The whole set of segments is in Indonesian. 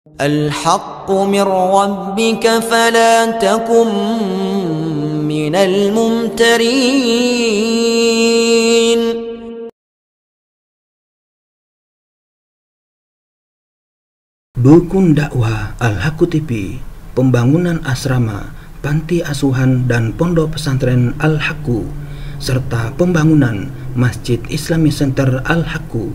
الحق من ربك فلا تكن من الممترين. Dukun dakwah Al-Haqqu TV, pembangunan asrama, panti asuhan dan pondok pesantren Al-Haqqu, serta pembangunan Masjid Islami Center Al-Haqqu.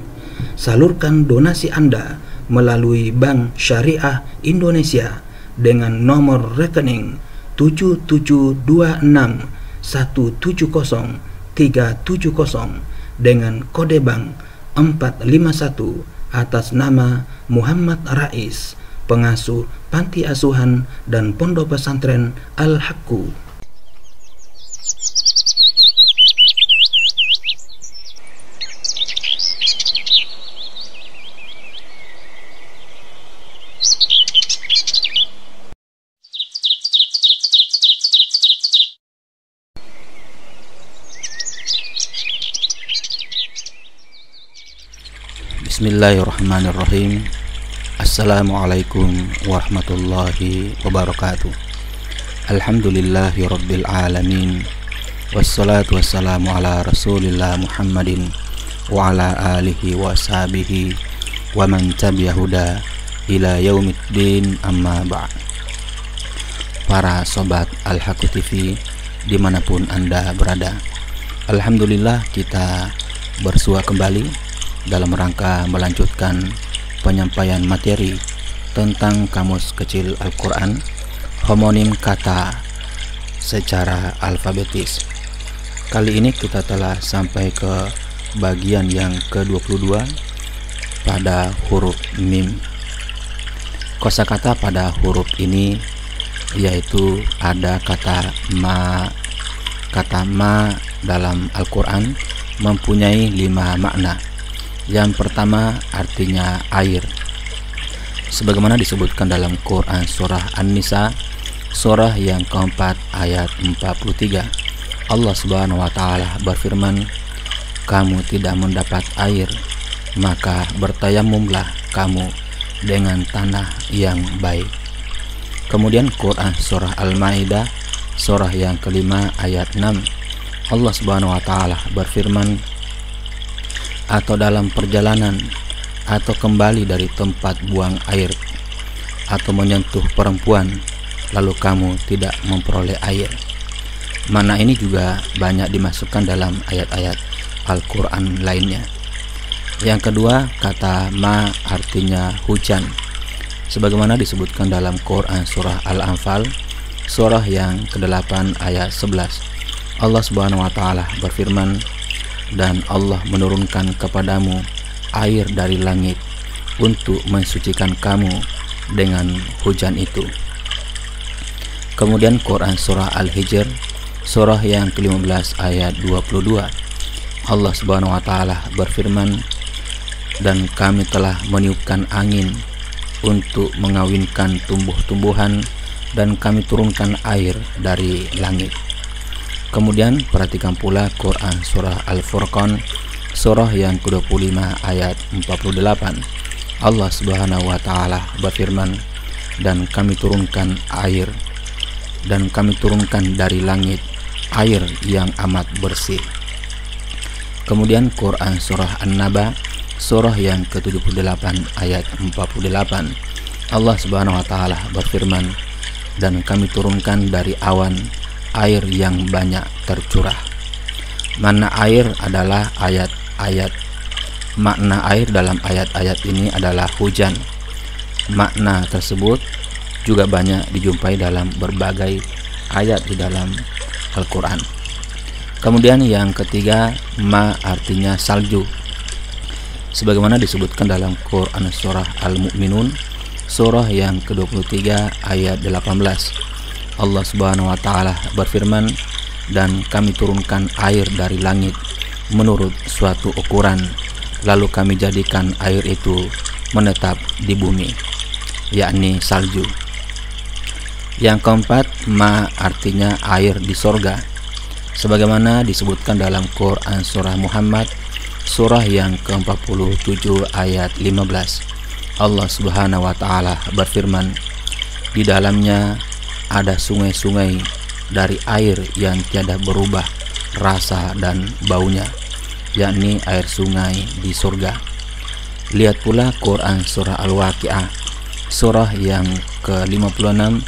Salurkan donasi Anda melalui Bank Syariah Indonesia dengan nomor rekening 7726170370 dengan kode bank 451 atas nama Muhammad Rais, pengasuh panti asuhan dan pondok pesantren Al-Haqqu. Bismillahirrahmanirrahim. Assalamualaikum warahmatullahi wabarakatuh. Alhamdulillahi rabbil alamin. Wassalatu wassalamu ala rasulillah Muhammadin wa ala alihi wa ashabihi wa man tabi'ahuda ila yaumiddin, amma ba'd. Para sobat Al-Haqqu TV dimanapun Anda berada, alhamdulillah kita bersua kembali dalam rangka melanjutkan penyampaian materi tentang Kamus Kecil Al-Quran, homonim kata secara alfabetis. Kali ini kita telah sampai ke bagian yang ke-22 pada huruf mim. Kosakata pada huruf ini yaitu ada kata ma. Kata ma dalam Al-Quran mempunyai 5 makna. Yang pertama artinya air, sebagaimana disebutkan dalam Quran surah An-Nisa, surah yang keempat ayat 43. Allah Subhanahu wa Ta'ala berfirman, "Kamu tidak mendapat air, maka bertayamumlah kamu dengan tanah yang baik." Kemudian Quran surah Al-Maidah, surah yang kelima ayat 6, Allah Subhanahu wa Ta'ala berfirman, "Atau dalam perjalanan, atau kembali dari tempat buang air, atau menyentuh perempuan, lalu kamu tidak memperoleh air." Mana ini juga banyak dimasukkan dalam ayat-ayat Al-Quran lainnya. Yang kedua, kata ma artinya hujan, sebagaimana disebutkan dalam Quran surah Al-Anfal, surah yang ke-8 ayat 11. Allah Subhanahu wa Ta'ala berfirman, "Dan Allah menurunkan kepadamu air dari langit untuk mensucikan kamu dengan hujan itu." Kemudian Quran surah Al-Hijr, surah yang ke-15 ayat 22. Allah Subhanahu wa Ta'ala berfirman, "Dan kami telah meniupkan angin untuk mengawinkan tumbuh-tumbuhan, dan kami turunkan air dari langit." Kemudian perhatikan pula Quran surah Al-Furqan, surah yang ke-25 ayat 48. Allah Subhanahu wa Ta'ala berfirman, "Dan kami turunkan air, dan kami turunkan dari langit air yang amat bersih." Kemudian Quran surah An-Naba, surah yang ke-78 ayat 48. Allah Subhanahu wa Ta'ala berfirman, "Dan kami turunkan dari awan air yang banyak tercurah." Makna air adalah ayat-ayat. Makna air dalam ayat-ayat ini adalah hujan. Makna tersebut juga banyak dijumpai dalam berbagai ayat di dalam Al-Quran. Kemudian yang ketiga, ma artinya salju, sebagaimana disebutkan dalam Quran surah Al-Mu'minun, surah yang ke-23 ayat 18. Allah Subhanahu wa Ta'ala berfirman, "Dan kami turunkan air dari langit menurut suatu ukuran, lalu kami jadikan air itu menetap di bumi," yakni salju. Yang keempat, ma artinya air di sorga, sebagaimana disebutkan dalam Quran surah Muhammad, surah yang ke-47 ayat 15. Allah Subhanahu wa taala berfirman, di dalamnya ada sungai-sungai dari air yang tiada berubah rasa dan baunya, yakni air sungai di surga. Lihat pula Quran surah Al-Waqi'ah, surah yang ke-56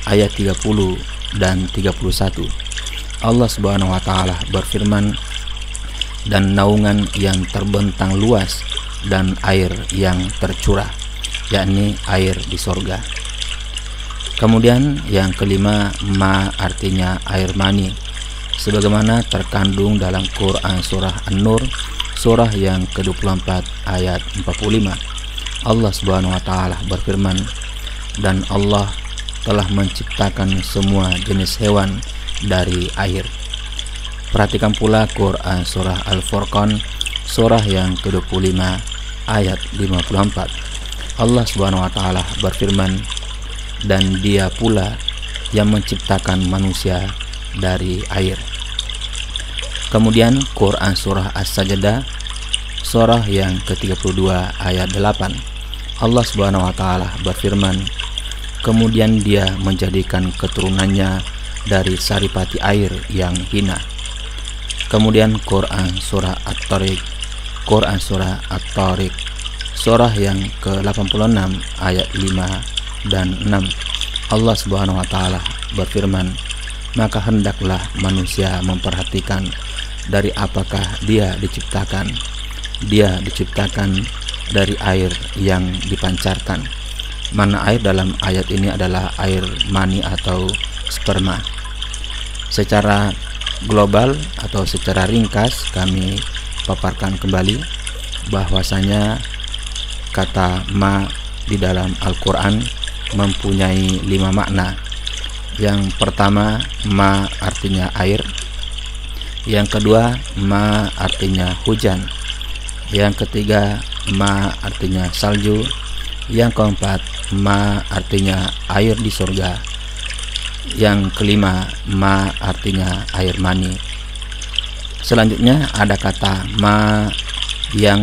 ayat 30 dan 31. Allah Subhanahu wa taala berfirman, dan naungan yang terbentang luas dan air yang tercurah, yakni air di surga. Kemudian yang kelima, ma artinya air mani, sebagaimana terkandung dalam Quran surah An-Nur, surah yang ke-24 ayat 45. Allah Subhanahu wa taala berfirman, dan Allah telah menciptakan semua jenis hewan dari air. Perhatikan pula Quran surah Al-Furqan, surah yang ke-25 ayat 54. Allah Subhanahu wa taala berfirman, dan Dia pula yang menciptakan manusia dari air. Kemudian Quran surah As-Sajdah, surah yang ke-32 ayat 8. Allah Subhanahu wa taala berfirman, kemudian Dia menjadikan keturunannya dari saripati air yang hina. Kemudian Quran surah At-Tariq, Quran surah At-Tariq, surah yang ke-86 ayat 5 dan 6. Allah Subhanahu wa taala berfirman, maka hendaklah manusia memperhatikan dari apakah dia diciptakan. Dia diciptakan dari air yang dipancarkan. Mana air dalam ayat ini adalah air mani atau sperma. Secara global atau secara ringkas kami paparkan kembali bahwasanya kata ma di dalam Al-Quran mempunyai 5 makna. Yang pertama, ma artinya air. Yang kedua, ma artinya hujan. Yang ketiga, ma artinya salju. Yang keempat, ma artinya air di surga. Yang kelima, ma artinya air mani. Selanjutnya ada kata ma yang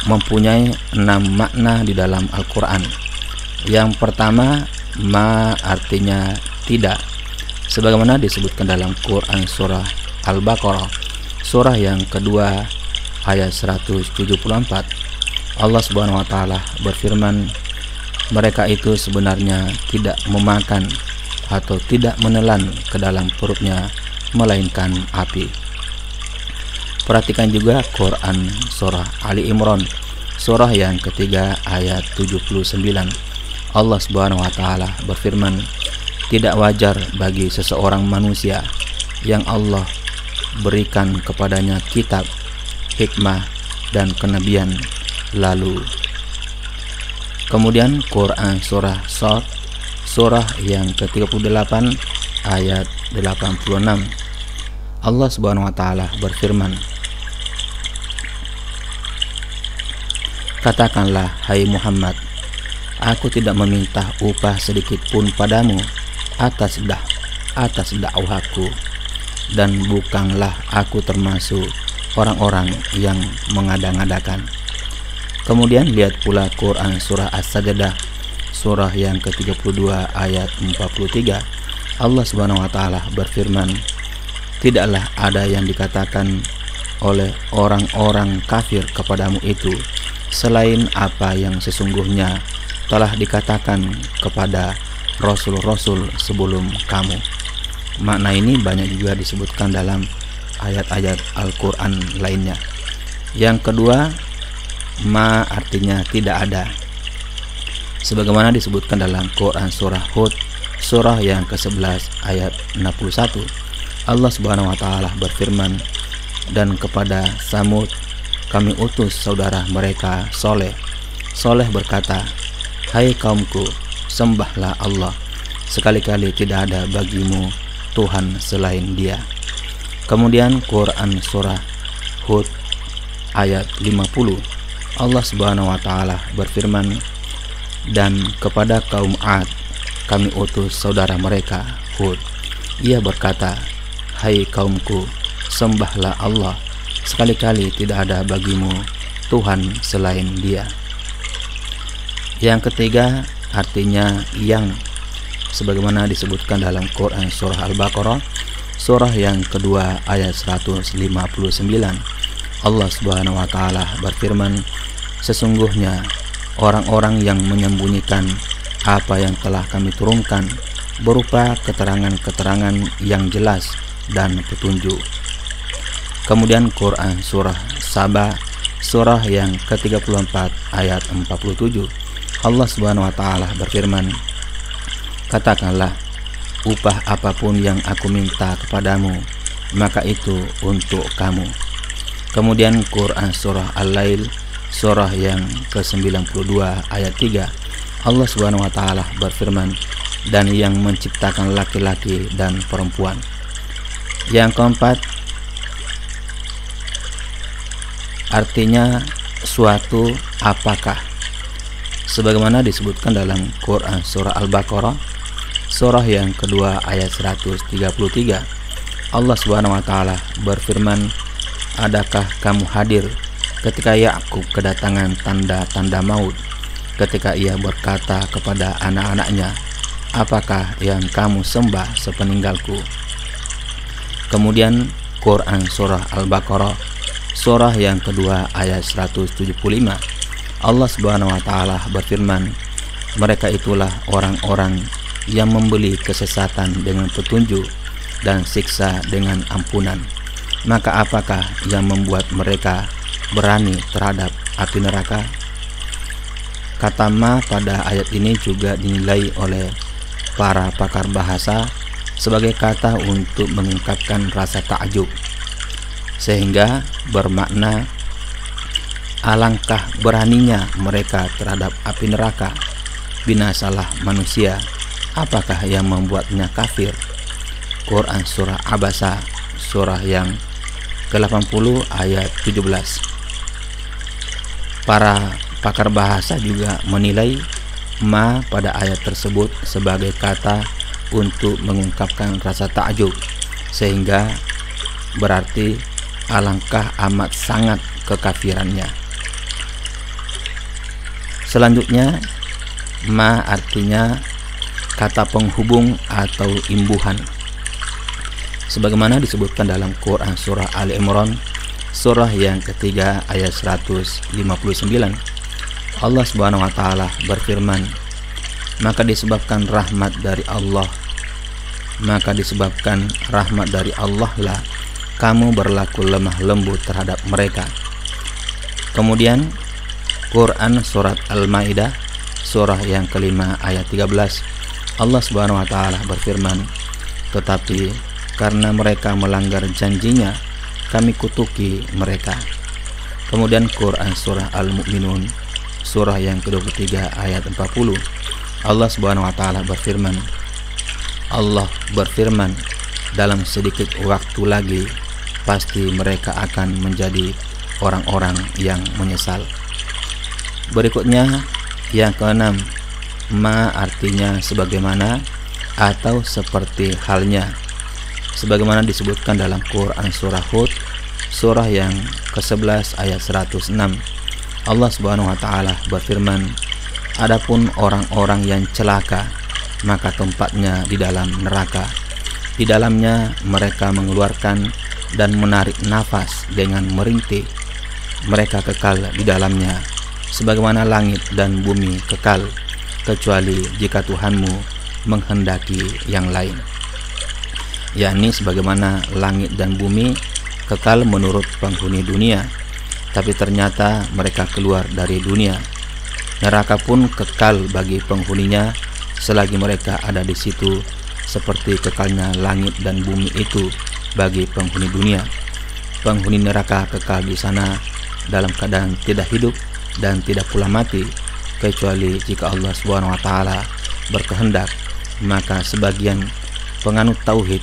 mempunyai 6 makna di dalam Al-Quran. Yang pertama, ma artinya tidak, sebagaimana disebutkan dalam Quran surah Al-Baqarah, surah yang kedua ayat 174. Allah Subhanahu wa taala berfirman, mereka itu sebenarnya tidak memakan atau tidak menelan ke dalam perutnya melainkan api. Perhatikan juga Quran surah Ali Imran, surah yang ketiga ayat 79. Allah Subhanahu wa taala berfirman, tidak wajar bagi seseorang manusia yang Allah berikan kepadanya kitab, hikmah dan kenabian, lalu kemudian Quran surah Shad, surah yang ke-38 ayat 86. Allah Subhanahu wa taala berfirman, katakanlah hai Muhammad, aku tidak meminta upah sedikit pun padamu atas dakwahku, dan bukanlah aku termasuk orang-orang yang mengada-ngadakan. Kemudian lihat pula Quran surah As-Sajdah, surah yang ke-32 ayat 43. Allah Subhanahu wa taala berfirman, tidaklah ada yang dikatakan oleh orang-orang kafir kepadamu itu selain apa yang sesungguhnya telah dikatakan kepada rasul-rasul sebelum kamu. Makna ini banyak juga disebutkan dalam ayat-ayat Al-Quran lainnya. Yang kedua, ma artinya tidak ada, sebagaimana disebutkan dalam Quran surah Hud, surah yang ke-11 ayat 61. Allah Subhanahu wa taala berfirman, dan kepada Samud kami utus saudara mereka Soleh. Soleh berkata, hai kaumku, sembahlah Allah, sekali-kali tidak ada bagimu Tuhan selain Dia. Kemudian Quran surah Hud ayat 50. Allah Subhanahu wa taala berfirman, dan kepada kaum Ad kami utus saudara mereka Hud. Ia berkata, hai kaumku, sembahlah Allah, sekali-kali tidak ada bagimu Tuhan selain Dia. Yang ketiga artinya yang, sebagaimana disebutkan dalam Quran surah Al-Baqarah surah yang kedua ayat 159. Allah Subhanahu wa taala berfirman, sesungguhnya orang-orang yang menyembunyikan apa yang telah kami turunkan berupa keterangan-keterangan yang jelas dan petunjuk. Kemudian Quran surah Saba surah yang ke-34 ayat 47. Allah Subhanahu wa taala berfirman, katakanlah, upah apapun yang aku minta kepadamu, maka itu untuk kamu. Kemudian Quran surah Al-Lail surah yang ke-92 ayat 3. Allah Subhanahu wa taala berfirman, dan yang menciptakan laki-laki dan perempuan. Yang keempat artinya suatu apakah, sebagaimana disebutkan dalam Quran surah Al-Baqarah surah yang kedua ayat 133. Allah Subhanahu wa taala berfirman, adakah kamu hadir ketika Yakub kedatangan tanda-tanda maut, ketika ia berkata kepada anak-anaknya, apakah yang kamu sembah sepeninggalku? Kemudian Quran surah Al-Baqarah surah yang kedua ayat 175. Allah Subhanahu wa taala berfirman, mereka itulah orang-orang yang membeli kesesatan dengan petunjuk dan siksa dengan ampunan. Maka apakah yang membuat mereka berani terhadap api neraka? Kata ma pada ayat ini juga dinilai oleh para pakar bahasa sebagai kata untuk mengungkapkan rasa takjub, sehingga bermakna alangkah beraninya mereka terhadap api neraka. Binasalah manusia, apakah yang membuatnya kafir? Quran surah Abasa surah yang ke-80 ayat 17. Para pakar bahasa juga menilai ma pada ayat tersebut sebagai kata untuk mengungkapkan rasa takjub, sehingga berarti alangkah amat sangat kekafirannya. Selanjutnya ma artinya kata penghubung atau imbuhan, sebagaimana disebutkan dalam Quran surah Ali Imran surah yang ketiga ayat 159. Allah Subhanahu wa taala berfirman, maka disebabkan rahmat dari Allah lah kamu berlaku lemah lembut terhadap mereka. Kemudian Quran surat Al-Maidah surah yang kelima ayat 13. Allah Subhanahu wa taala berfirman, tetapi karena mereka melanggar janjinya, kami kutuki mereka. Kemudian Quran surah Al-Mu'minun surah yang ke-23 ayat 40. Allah Subhanahu wa taala berfirman, Allah berfirman, dalam sedikit waktu lagi pasti mereka akan menjadi orang-orang yang menyesal. Berikutnya yang keenam, ma artinya sebagaimana atau seperti halnya, sebagaimana disebutkan dalam Quran surah Hud surah yang ke-11 ayat 106. Allah Subhanahu wa taala berfirman, adapun orang-orang yang celaka, maka tempatnya di dalam neraka. Di dalamnya mereka mengeluarkan dan menarik nafas dengan merintih. Mereka kekal di dalamnya sebagaimana langit dan bumi kekal, kecuali jika Tuhanmu menghendaki yang lain. Yakni sebagaimana langit dan bumi kekal menurut penghuni dunia, tapi ternyata mereka keluar dari dunia. Neraka pun kekal bagi penghuninya selagi mereka ada di situ, seperti kekalnya langit dan bumi itu bagi penghuni dunia. Penghuni neraka kekal di sana dalam keadaan tidak hidup dan tidak pula mati, kecuali jika Allah Subhanahu wa taala berkehendak, maka sebagian penganut tauhid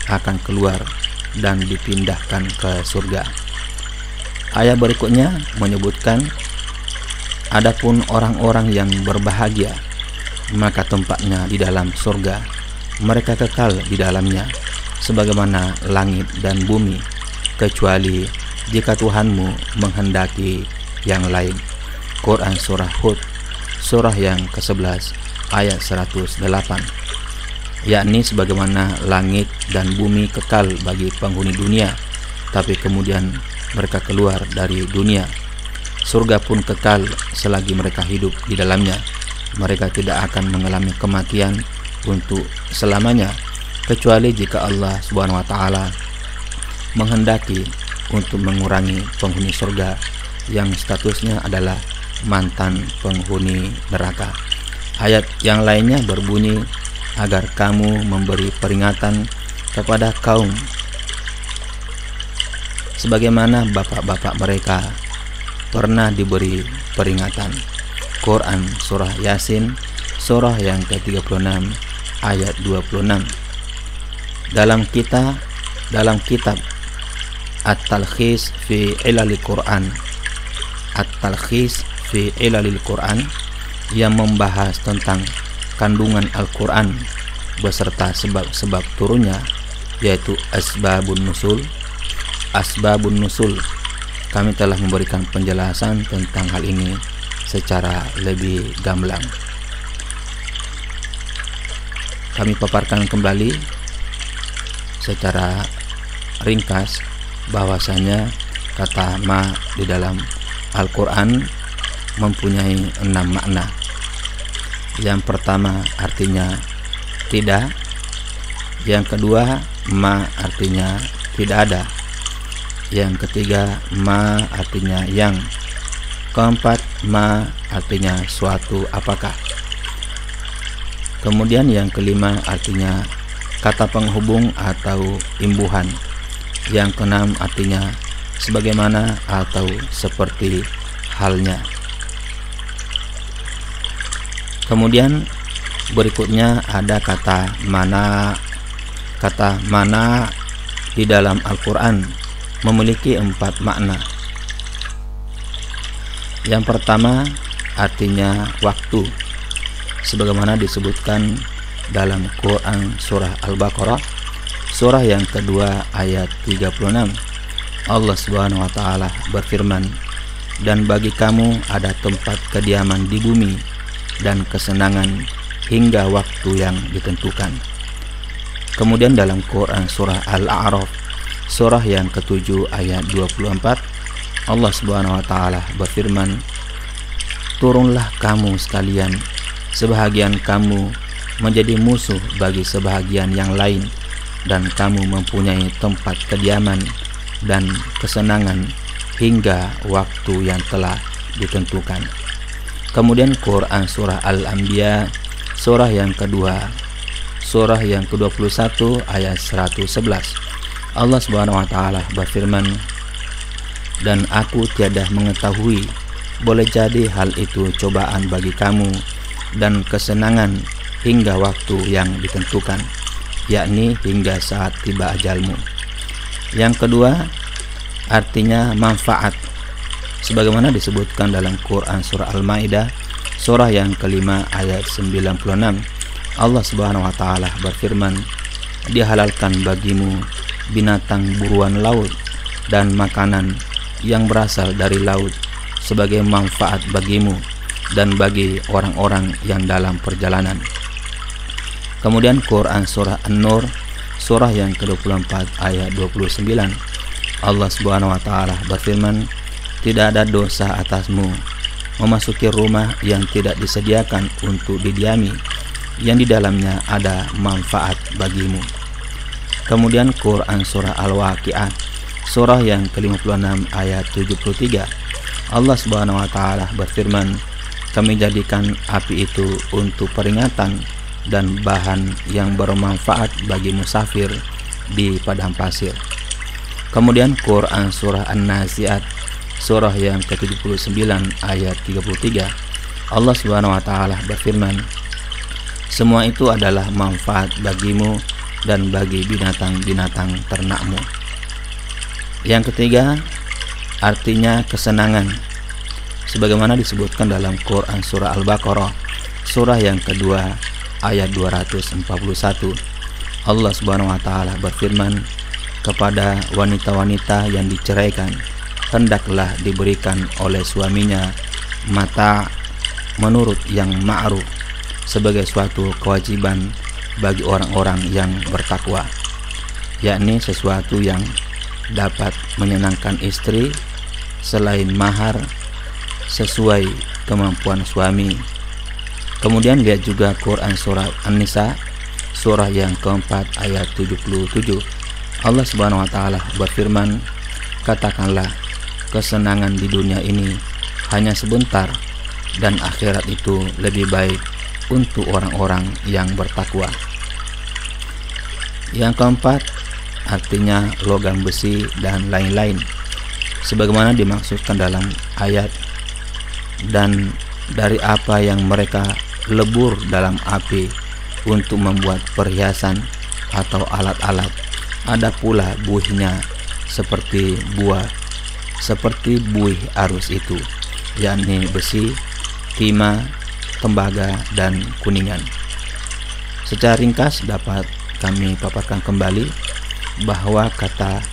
akan keluar dan dipindahkan ke surga. Ayat berikutnya menyebutkan, adapun orang-orang yang berbahagia, maka tempatnya di dalam surga. Mereka kekal di dalamnya sebagaimana langit dan bumi, kecuali jika Tuhanmu menghendaki yang lain. Quran surah Hud surah yang ke-11 ayat 108, yakni sebagaimana langit dan bumi kekal bagi penghuni dunia, tapi kemudian mereka keluar dari dunia. Surga pun kekal selagi mereka hidup di dalamnya. Mereka tidak akan mengalami kematian untuk selamanya, kecuali jika Allah Subhanahu wa taala menghendaki untuk mengurangi penghuni surga yang statusnya adalah mantan penghuni neraka. Ayat yang lainnya berbunyi, agar kamu memberi peringatan kepada kaum sebagaimana bapak-bapak mereka pernah diberi peringatan. Quran surah Yasin surah yang ke-36 ayat 26. Dalam kitab At-Talkhis fi Ilalil Quran, At-Talkhis fi Ilalil Quran yang membahas tentang kandungan Al-Quran beserta sebab-sebab turunnya, yaitu Asbabun Nusul. Kami telah memberikan penjelasan tentang hal ini secara lebih gamblang. Kami paparkan kembali secara ringkas bahwasanya kata ma di dalam Al-Quran mempunyai 6 makna. Yang pertama artinya tidak, yang kedua ma artinya tidak ada, yang ketiga ma artinya yang, keempat ma artinya suatu apakah, kemudian yang kelima artinya kata penghubung atau imbuhan, yang keenam artinya sebagaimana atau seperti halnya. Kemudian berikutnya ada kata mana. Kata mana di dalam Al-Quran memiliki 4 makna. Yang pertama artinya waktu, sebagaimana disebutkan dalam Quran surah Al-Baqarah surah yang kedua ayat 36. Allah Subhanahu wa taala berfirman, dan bagi kamu ada tempat kediaman di bumi dan kesenangan hingga waktu yang ditentukan. Kemudian dalam Quran surah Al-A'raf surah yang ke-7 ayat 24, Allah Subhanahu wa taala berfirman, turunlah kamu sekalian, sebahagian kamu menjadi musuh bagi sebahagian yang lain, dan kamu mempunyai tempat kediaman dan kesenangan hingga waktu yang telah ditentukan. Kemudian Quran surah Al-Anbiya surah yang kedua surah yang ke-21 ayat 111, Allah Subhanahu wa taala berfirman, dan aku tiada mengetahui, boleh jadi hal itu cobaan bagi kamu dan kesenangan hingga waktu yang ditentukan, yakni hingga saat tiba ajalmu. Yang kedua artinya manfaat, sebagaimana disebutkan dalam Quran surah Al-Maidah surah yang kelima ayat 96. Allah Subhanahu wa taala berfirman, dihalalkan bagimu binatang buruan laut dan makanan yang berasal dari laut sebagai manfaat bagimu dan bagi orang-orang yang dalam perjalanan. Kemudian Quran surah An-Nur surah yang ke-24 ayat 29, Allah Subhanahu wa taala berfirman, tidak ada dosa atasmu memasuki rumah yang tidak disediakan untuk didiami, yang di dalamnya ada manfaat bagimu. Kemudian Quran surah Al-Waqi'ah surah yang ke-56 ayat 73, Allah Subhanahu wa taala berfirman, kami jadikan api itu untuk peringatan dan bahan yang bermanfaat bagi musafir di padang pasir. Kemudian Quran surah An-Nazi'at surah yang ke-79 ayat 33, Allah Subhanahu wa taala berfirman, semua itu adalah manfaat bagimu dan bagi binatang-binatang ternakmu. Yang ketiga artinya kesenangan, sebagaimana disebutkan dalam Quran surah Al-Baqarah surah yang kedua ayat 241, Allah Subhanahu wa taala berfirman, kepada wanita-wanita yang diceraikan hendaklah diberikan oleh suaminya mata menurut yang ma'ruf sebagai suatu kewajiban bagi orang-orang yang bertakwa, yakni sesuatu yang dapat menyenangkan istri selain mahar sesuai kemampuan suami. Kemudian lihat juga Quran surah An-Nisa surah yang keempat ayat 77. Allah Subhanahu wa taala berfirman, katakanlah, kesenangan di dunia ini hanya sebentar dan akhirat itu lebih baik untuk orang-orang yang bertakwa. Yang keempat artinya logam besi dan lain-lain, sebagaimana dimaksudkan dalam ayat, dan dari apa yang mereka lebur dalam api untuk membuat perhiasan atau alat-alat, ada pula buihnya seperti buih arus itu, yakni besi, timah, tembaga, dan kuningan. Secara ringkas dapat kami paparkan kembali bahwa kata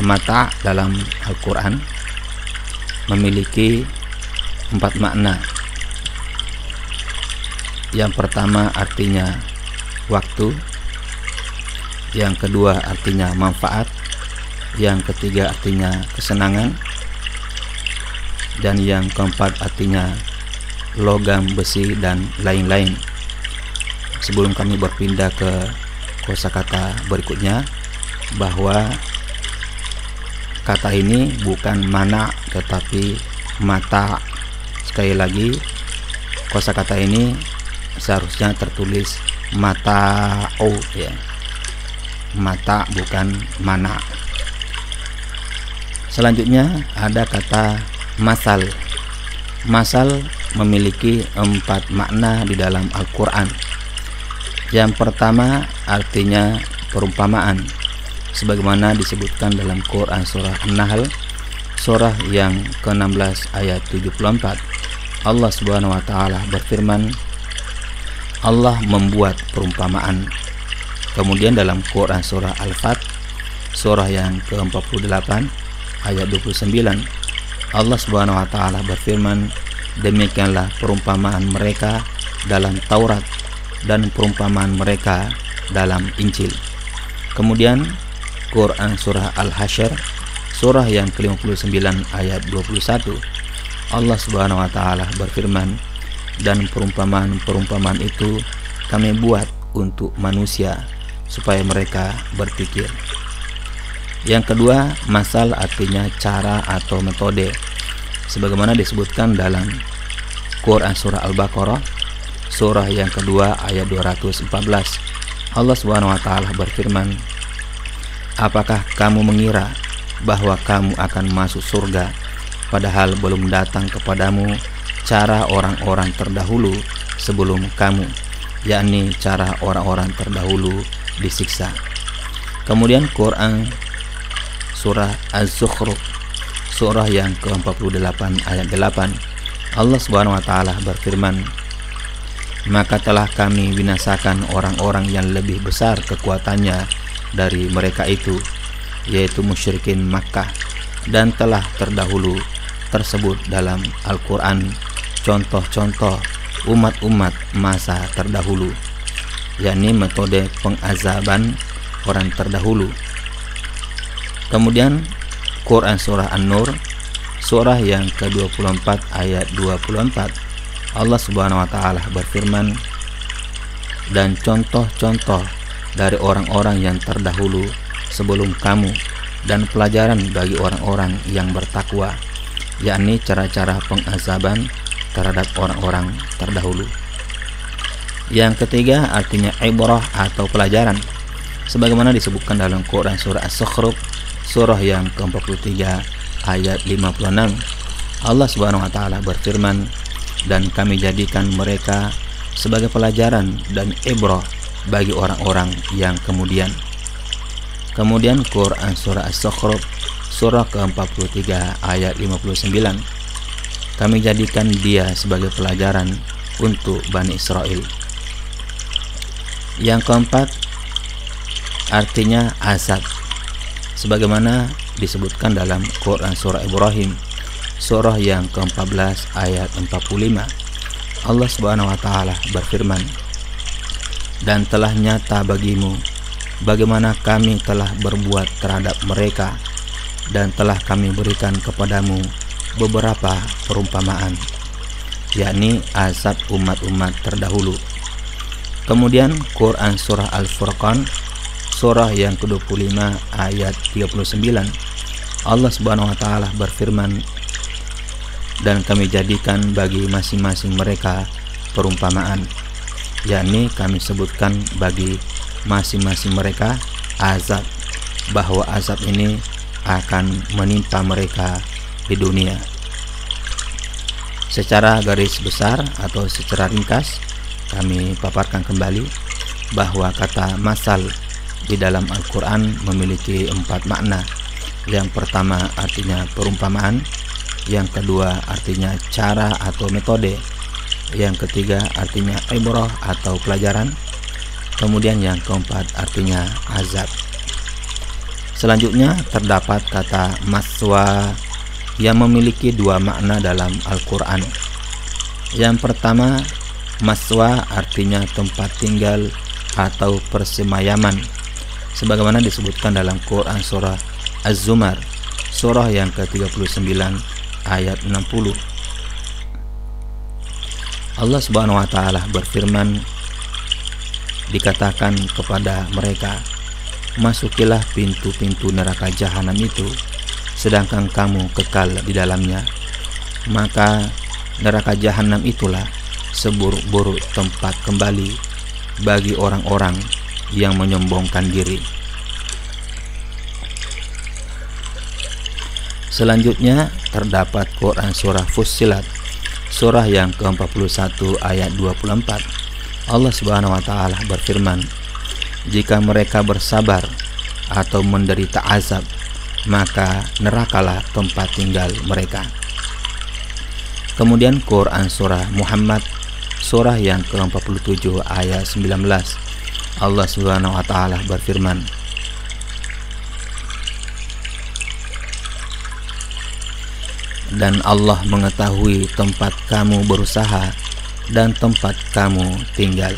mata dalam Al-Quran memiliki 4 makna. Yang pertama artinya waktu, yang kedua artinya manfaat, yang ketiga artinya kesenangan, dan yang keempat artinya logam besi dan lain-lain. Sebelum kami berpindah ke kosakata berikutnya, bahwa kata ini bukan mana tetapi mata. Sekali lagi, kosakata ini seharusnya tertulis mata ya. Mata bukan mana. Selanjutnya ada kata masal. Masal memiliki 4 makna di dalam Al-Quran. Yang pertama artinya perumpamaan, sebagaimana disebutkan dalam Quran surah An-Nahl surah yang ke-16 ayat 74. Allah Subhanahu wa taala berfirman, Allah membuat perumpamaan. Kemudian dalam Quran surah Al-Fat surah yang ke-48 ayat 29, Allah Subhanahu wa taala berfirman, demikianlah perumpamaan mereka dalam Taurat dan perumpamaan mereka dalam Injil. Kemudian Quran surah Al-Hasyr surah yang ke-59 ayat 21, Allah Subhanahu wa taala berfirman, dan perumpamaan-perumpamaan itu kami buat untuk manusia supaya mereka berpikir. Yang kedua, masal artinya cara atau metode, sebagaimana disebutkan dalam Quran surah Al-Baqarah surah yang kedua ayat 214. Allah Subhanahu wa taala berfirman, apakah kamu mengira bahwa kamu akan masuk surga padahal belum datang kepadamu cara orang-orang terdahulu sebelum kamu, yakni cara orang-orang terdahulu disiksa. Kemudian Quran surah Az-Zukhruf surah yang ke-48 ayat 8, Allah Subhanahu wa taala berfirman, maka telah kami binasakan orang-orang yang lebih besar kekuatannya dari mereka itu, yaitu musyrikin Makkah, dan telah terdahulu tersebut dalam Al-Quran contoh-contoh umat-umat masa terdahulu, yakni metode pengazaban orang terdahulu. Kemudian Quran surah An-Nur surah yang ke-24 ayat 24, Allah Subhanahu wa taala berfirman, dan contoh-contoh dari orang-orang yang terdahulu sebelum kamu, dan pelajaran bagi orang-orang yang bertakwa, yakni cara-cara pengazaban terhadap orang-orang terdahulu. Yang ketiga artinya ibrah atau pelajaran, sebagaimana disebutkan dalam Quran surah As-Zukhruf surah yang ke-43 ayat 56. Allah Subhanahu wa taala berfirman, dan kami jadikan mereka sebagai pelajaran dan ibrah bagi orang-orang yang kemudian. Kemudian Quran surah As-Zukhruf surah ke-43 ayat 59, kami jadikan dia sebagai pelajaran untuk Bani Israel. Yang keempat artinya azab, sebagaimana disebutkan dalam Quran surah Ibrahim, surah yang ke-14 ayat 45. Allah Subhanahu wa taala berfirman, "Dan telah nyata bagimu bagaimana kami telah berbuat terhadap mereka, dan telah kami berikan kepadamu beberapa perumpamaan, yakni azab umat-umat terdahulu." Kemudian Quran surah Al-Furqan, surah yang ke-25 ayat 39, Allah Subhanahu wa taala berfirman, "Dan kami jadikan bagi masing-masing mereka perumpamaan," yakni kami sebutkan bagi masing-masing mereka azab, bahwa azab ini akan menimpa mereka di dunia. Secara garis besar atau secara ringkas kami paparkan kembali bahwa kata masal di dalam Al-Quran memiliki 4 makna. Yang pertama artinya perumpamaan, yang kedua artinya cara atau metode, yang ketiga artinya ibrah atau pelajaran, kemudian yang keempat artinya azab. Selanjutnya terdapat kata maswa yang memiliki 2 makna dalam Al-Quran. Yang pertama, maswa artinya tempat tinggal atau persemayaman, sebagaimana disebutkan dalam Quran surah Az-Zumar, surah yang ke-39 ayat 60. Allah Subhanahu wa taala berfirman, dikatakan kepada mereka, "Masukilah pintu-pintu neraka jahanam itu, sedangkan kamu kekal di dalamnya." Maka neraka jahanam itulah seburuk-buruk tempat kembali bagi orang-orang yang menyombongkan diri. Selanjutnya terdapat Quran surah Fussilat, surah yang ke-41 ayat 24. Allah Subhanahu wa taala berfirman, "Jika mereka bersabar atau menderita azab, maka nerakalah tempat tinggal mereka." Kemudian Quran surah Muhammad, surah yang ke-47 ayat 19. Allah Subhanahu wa taala berfirman, "Dan Allah mengetahui tempat kamu berusaha dan tempat kamu tinggal."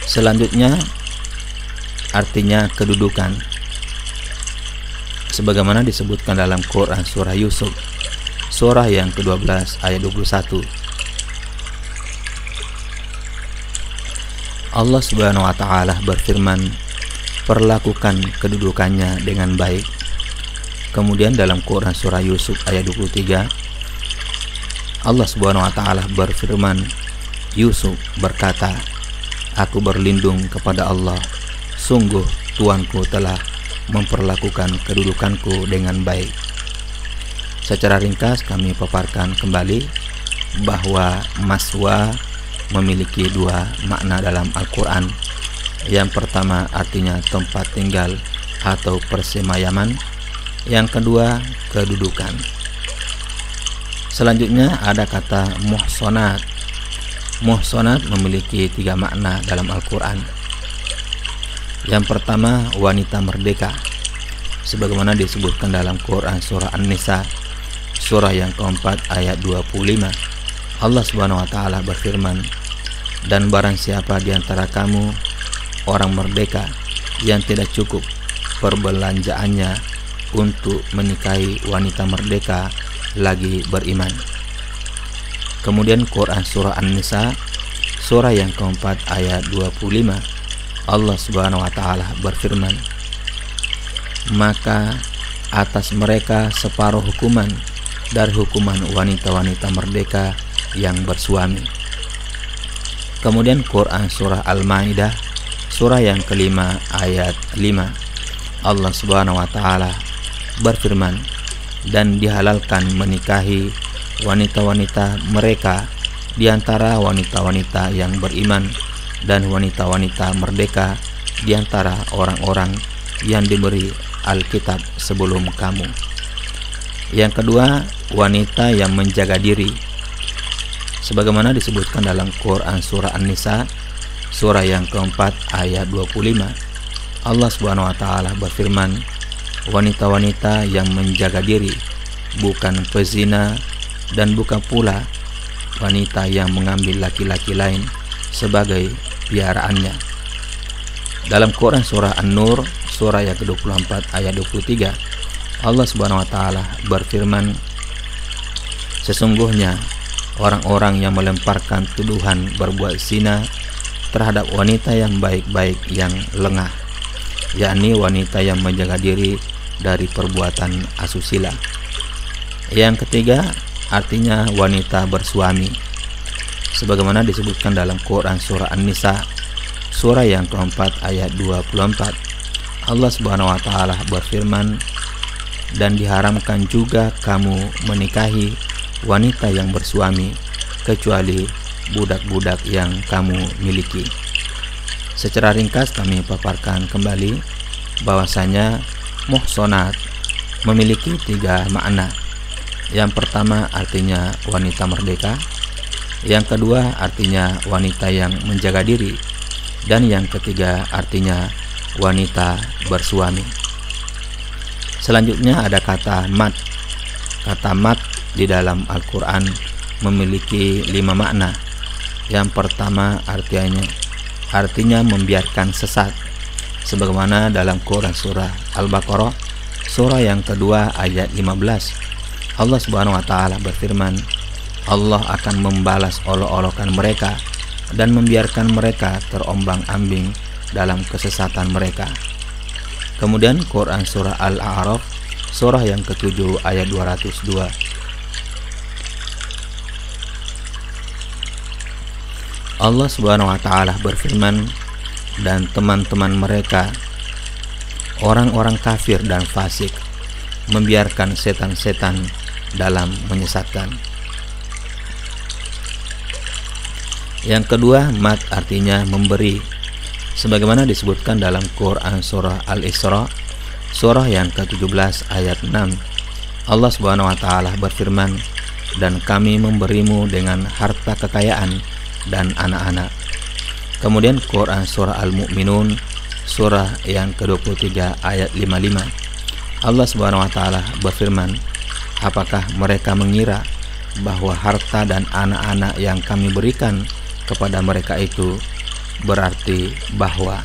Selanjutnya artinya kedudukan, sebagaimana disebutkan dalam Quran surah Yusuf, surah yang ke-12 ayat 21. Allah Subhanahu wa taala berfirman, "Perlakukan kedudukannya dengan baik." Kemudian dalam Quran surah Yusuf ayat 23, Allah Subhanahu wa taala berfirman, Yusuf berkata, "Aku berlindung kepada Allah, sungguh Tuanku telah memperlakukan kedudukanku dengan baik." Secara ringkas kami paparkan kembali bahwa maswa memiliki 2 makna dalam Al-Quran. Yang pertama artinya tempat tinggal atau persemayaman, yang kedua kedudukan. Selanjutnya ada kata muhsonat. Muhsonat memiliki 3 makna dalam Al-Quran. Yang pertama wanita merdeka, sebagaimana disebutkan dalam Quran surah An-Nisa, surah yang ke-4 ayat 25. Allah Subhanahu wa taala berfirman, "Dan barang siapa di antara kamu orang merdeka yang tidak cukup perbelanjaannya untuk menikahi wanita merdeka lagi beriman." Kemudian Quran surah An-Nisa, surah yang ke-4 ayat 25. Allah Subhanahu wa taala berfirman, "Maka atas mereka separuh hukuman dari hukuman wanita-wanita merdeka yang bersuami." Kemudian Quran surah Al-Maidah, surah yang ke-5 ayat 5. Allah Subhanahu wa taala berfirman, "Dan dihalalkan menikahi wanita-wanita mereka di antara wanita-wanita yang beriman dan wanita-wanita merdeka di antara orang-orang yang diberi Alkitab sebelum kamu." Yang kedua, wanita yang menjaga diri, sebagaimana disebutkan dalam Quran surah An-Nisa, surah yang keempat ayat 25. Allah Subhanahu wa taala berfirman, wanita-wanita yang menjaga diri, bukan pezina dan bukan pula wanita yang mengambil laki-laki lain sebagai piaraannya. Dalam Quran surah An-Nur surah yang ke-24 ayat 23, Allah Subhanahu wa taala berfirman, sesungguhnya orang-orang yang melemparkan tuduhan berbuat zina terhadap wanita yang baik-baik yang lengah, yakni wanita yang menjaga diri dari perbuatan asusila. Yang ketiga, artinya wanita bersuami, sebagaimana disebutkan dalam Quran surah An-Nisa surah yang keempat ayat 24. Allah Subhanahu wa taala berfirman, dan diharamkan juga kamu menikahi wanita yang bersuami kecuali budak-budak yang kamu miliki. Secara ringkas kami paparkan kembali bahwasanya muhsanat memiliki 3 makna. Yang pertama artinya wanita merdeka, yang kedua artinya wanita yang menjaga diri, dan yang ketiga artinya wanita bersuami. Selanjutnya ada kata mat. Kata mat di dalam Al-Quran memiliki 5 makna. Yang pertama artinya membiarkan sesat, sebagaimana dalam Quran surah Al-Baqarah surah yang kedua ayat 15. Allah Subhanahu wa taala berfirman, Allah akan membalas olok-olokan mereka dan membiarkan mereka terombang-ambing dalam kesesatan mereka. Kemudian Quran surah Al-A'raf surah yang ke-7 ayat 202. Allah Subhanahu wa taala berfirman, dan teman-teman mereka orang-orang kafir dan fasik membiarkan setan-setan dalam menyesatkan. Yang kedua, mat artinya memberi, sebagaimana disebutkan dalam Quran surah Al-Isra surah yang ke-17 ayat 6. Allah Subhanahu wa taala berfirman, dan kami memberimu dengan harta kekayaan dan anak-anak. Kemudian Quran surah Al-Mu'minun surah yang ke-23 ayat 55. Allah Subhanahu wa taala berfirman, apakah mereka mengira bahwa harta dan anak-anak yang kami berikan kepada mereka itu berarti bahwa.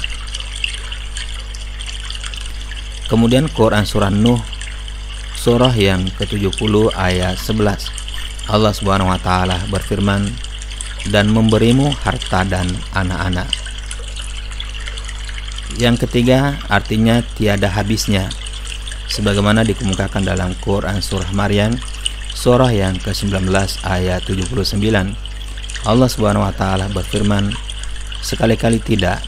Kemudian Quran surah Nuh surah yang ke-70 ayat 11. Allah Subhanahu wa taala berfirman, dan memberimu harta dan anak-anak. Yang ketiga artinya tiada habisnya, sebagaimana dikemukakan dalam Quran surah Maryam surah yang ke-19 ayat 79. Allah Subhanahu wa taala berfirman, sekali-kali tidak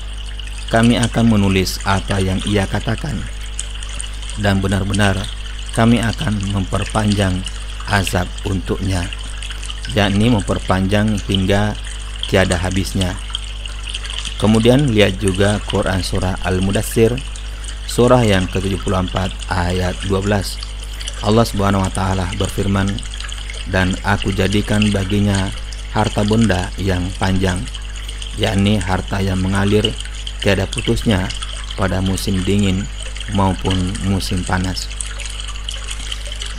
kami akan menulis apa yang ia katakan, dan benar-benar kami akan memperpanjang azab untuknya, yakni memperpanjang hingga tiada habisnya. Kemudian lihat juga Quran surah Al-Mudaththir surah yang ke-74 ayat 12. Allah Subhanahu wa taala berfirman, dan aku jadikan baginya harta benda yang panjang, yakni harta yang mengalir tiada putusnya pada musim dingin maupun musim panas.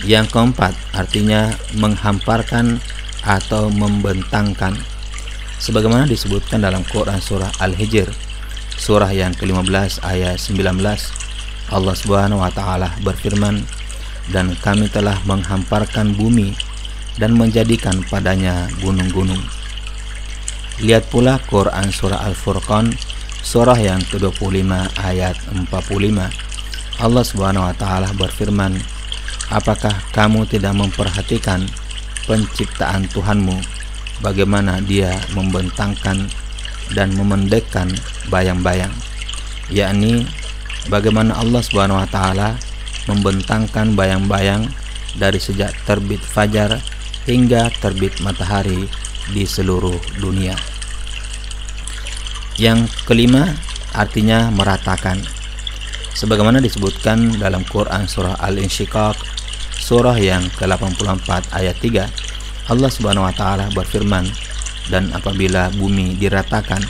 Yang keempat artinya menghamparkan atau membentangkan, sebagaimana disebutkan dalam Quran surah Al-Hijr surah yang ke-15 ayat 19. Allah Subhanahu wa taala berfirman, dan kami telah menghamparkan bumi dan menjadikan padanya gunung-gunung. Lihat pula Quran surah Al-Furqan surah yang ke-25 ayat 45. Allah Subhanahu wa taala berfirman, apakah kamu tidak memperhatikan penciptaan Tuhanmu, bagaimana dia membentangkan dan memendekkan bayang-bayang, yakni bagaimana Allah Subhanahu wa taala membentangkan bayang-bayang dari sejak terbit fajar hingga terbit matahari di seluruh dunia. Yang kelima artinya meratakan, sebagaimana disebutkan dalam Quran surah Al-Insyiqaq surah yang ke-84 ayat 3. Allah Subhanahu wa taala berfirman, dan apabila bumi diratakan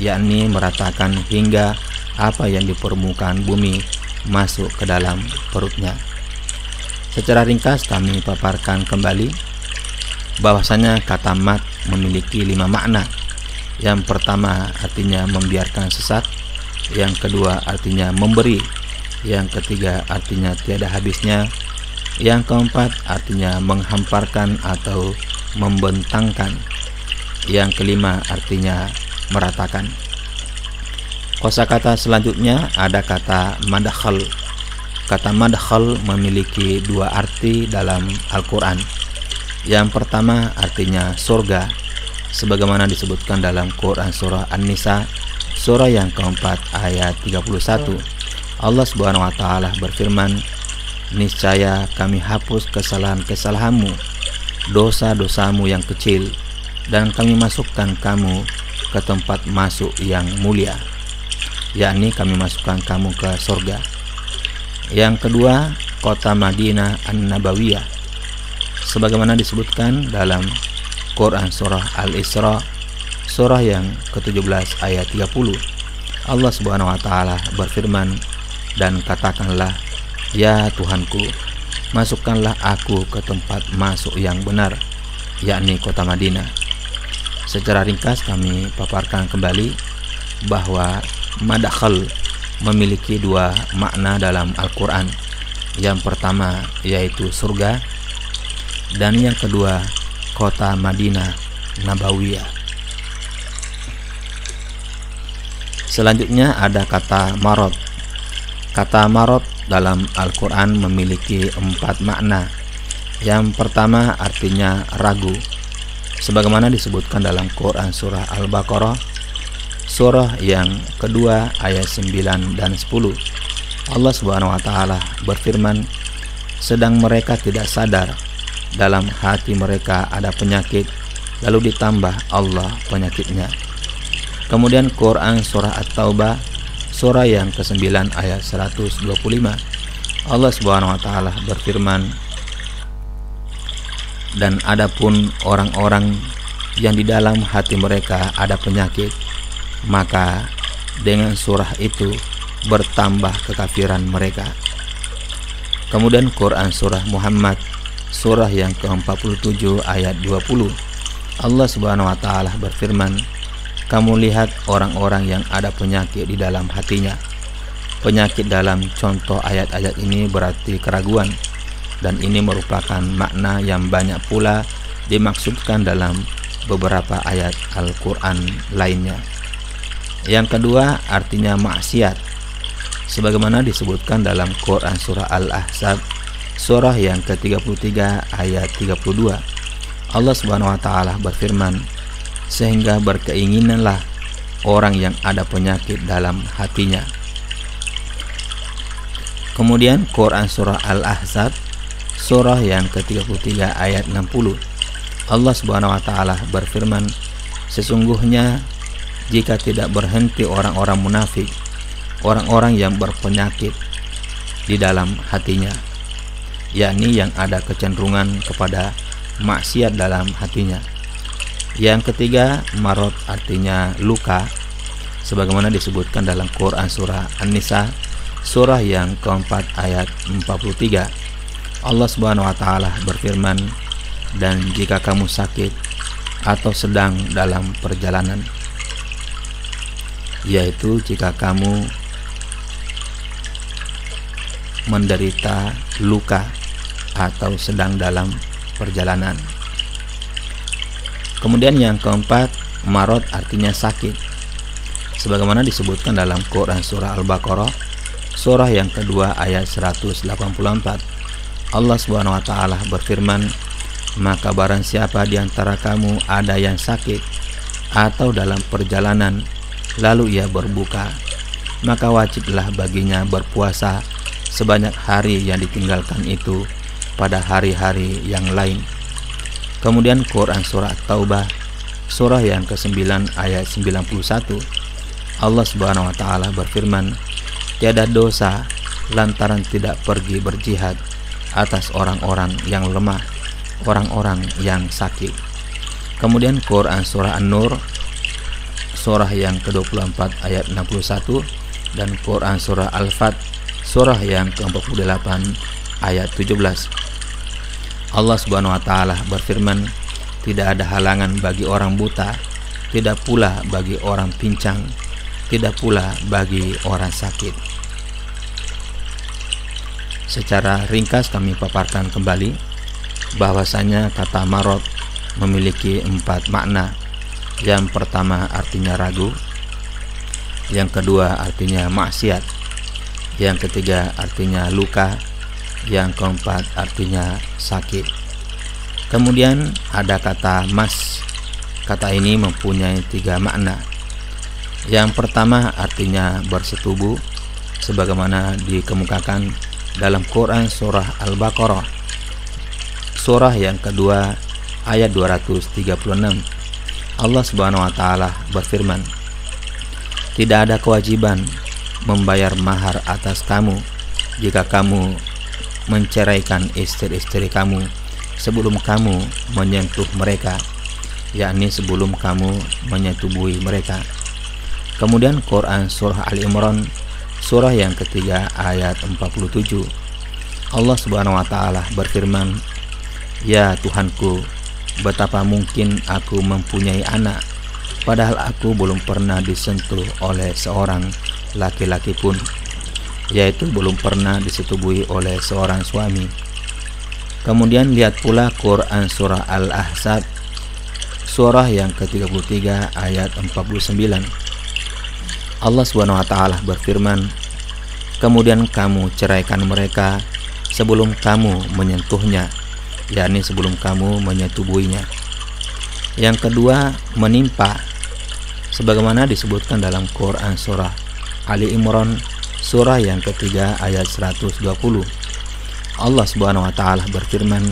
yakni meratakan hingga apa yang di permukaan bumi masuk ke dalam perutnya. Secara ringkas kami paparkan kembali bahwasanya kata mat memiliki 5 makna. Yang pertama artinya membiarkan sesat, yang kedua artinya memberi, yang ketiga artinya tiada habisnya, yang keempat artinya menghamparkan atau membentangkan, yang kelima artinya meratakan. Kosakata selanjutnya ada kata madkhal. Kata madkhal memiliki 2 arti dalam Al-Quran. Yang pertama artinya surga, sebagaimana disebutkan dalam Quran surah An-Nisa surah yang keempat ayat 31. Allah Subhanahu wa taala berfirman, niscaya kami hapus kesalahan-kesalahanmu, dosa-dosamu yang kecil, dan kami masukkan kamu ke tempat masuk yang mulia, yakni kami masukkan kamu ke surga. Yang kedua, kota Madinah An-Nabawiyah, sebagaimana disebutkan dalam Quran surah Al-Isra surah yang ke-17 ayat 30. Allah Subhanahu wa taala berfirman, dan katakanlah, ya Tuhanku, masukkanlah aku ke tempat masuk yang benar, yakni kota Madinah. Secara ringkas kami paparkan kembali bahwa madkhal memiliki 2 makna dalam Al-Quran. Yang pertama yaitu surga, dan yang kedua kota Madinah Nabawiyah. Selanjutnya ada kata marad. Kata marad dalam Al-Quran memiliki 4 makna. Yang pertama artinya ragu, sebagaimana disebutkan dalam Quran surah Al-Baqarah surah yang kedua ayat 9 dan 10. Allah Subhanahu wa taala berfirman, sedang mereka tidak sadar, dalam hati mereka ada penyakit, lalu ditambah Allah penyakitnya. Kemudian Quran surah At-Taubah surah yang ke-9 ayat 125. Allah Subhanahu wa taala berfirman, dan adapun orang-orang yang di dalam hati mereka ada penyakit, maka dengan surah itu bertambah kekafiran mereka. Kemudian Quran surah Muhammad surah yang ke-47 ayat 20. Allah Subhanahu wa taala berfirman, kamu lihat orang-orang yang ada penyakit di dalam hatinya. Penyakit dalam contoh ayat-ayat ini berarti keraguan, dan ini merupakan makna yang banyak pula dimaksudkan dalam beberapa ayat Al-Quran lainnya. Yang kedua artinya maksiat, sebagaimana disebutkan dalam Quran surah Al-Ahzab surah yang ke-33 ayat 32. Allah Subhanahu wa taala berfirman, sehingga berkeinginanlah orang yang ada penyakit dalam hatinya. Kemudian Quran surah Al-Ahzab surah yang ke-33 ayat 60. Allah Subhanahu wa taala berfirman, sesungguhnya jika tidak berhenti orang-orang munafik, orang-orang yang berpenyakit di dalam hatinya, yakni yang ada kecenderungan kepada maksiat dalam hatinya. Yang ketiga, marad artinya luka, sebagaimana disebutkan dalam Quran surah An-Nisa surah yang keempat ayat 43. Allah Subhanahu wa taala berfirman, dan jika kamu sakit atau sedang dalam perjalanan, yaitu jika kamu menderita luka atau sedang dalam perjalanan. Kemudian yang keempat, marad artinya sakit, sebagaimana disebutkan dalam Quran surah Al-Baqarah surah yang kedua ayat 184. Allah Subhanahu wa taala berfirman, maka barang siapa di antara kamu ada yang sakit atau dalam perjalanan, lalu ia berbuka, maka wajiblah baginya berpuasa sebanyak hari yang ditinggalkan itu pada hari-hari yang lain. Kemudian Quran surah At-Taubah surah yang ke-9 ayat 91. Allah Subhanahu wa taala berfirman, tiada dosa lantaran tidak pergi berjihad atas orang-orang yang lemah, orang-orang yang sakit. Kemudian Quran surah An-Nur surah yang ke-24 ayat 61 dan Quran surah Al-Fat surah yang ke-48 ayat 17. Allah Subhanahu wa taala berfirman, tidak ada halangan bagi orang buta, tidak pula bagi orang pincang, tidak pula bagi orang sakit. Secara ringkas kami paparkan kembali bahwasanya kata marad memiliki 4 makna. Yang pertama artinya ragu, yang kedua artinya maksiat, yang ketiga artinya luka, yang keempat artinya sakit. Kemudian ada kata mas. Kata ini mempunyai 3 makna. Yang pertama artinya bersetubuh, sebagaimana dikemukakan dalam Quran surah Al-Baqarah surah yang kedua ayat 236. Allah Subhanahu wa taala berfirman, tidak ada kewajiban membayar mahar atas kamu jika kamu menceraikan istri-istri kamu sebelum kamu menyentuh mereka, yakni sebelum kamu menyetubuhi mereka. Kemudian Quran surah Al-Imran surah yang ketiga ayat 47. Allah Subhanahu wa taala berfirman, ya Tuhanku, betapa mungkin aku mempunyai anak padahal aku belum pernah disentuh oleh seorang laki-laki pun, yaitu belum pernah disetubuhi oleh seorang suami. Kemudian lihat pula Quran surah Al-Ahzab surah yang ke-33 ayat 49. Allah Subhanahu wa taala berfirman, kemudian kamu ceraikan mereka sebelum kamu menyentuhnya, yakni sebelum kamu menyetubuhinya. Yang kedua, menimpa, sebagaimana disebutkan dalam Quran surah Ali Imran surah yang ketiga ayat 120. Allah Subhanahu wa taala berfirman,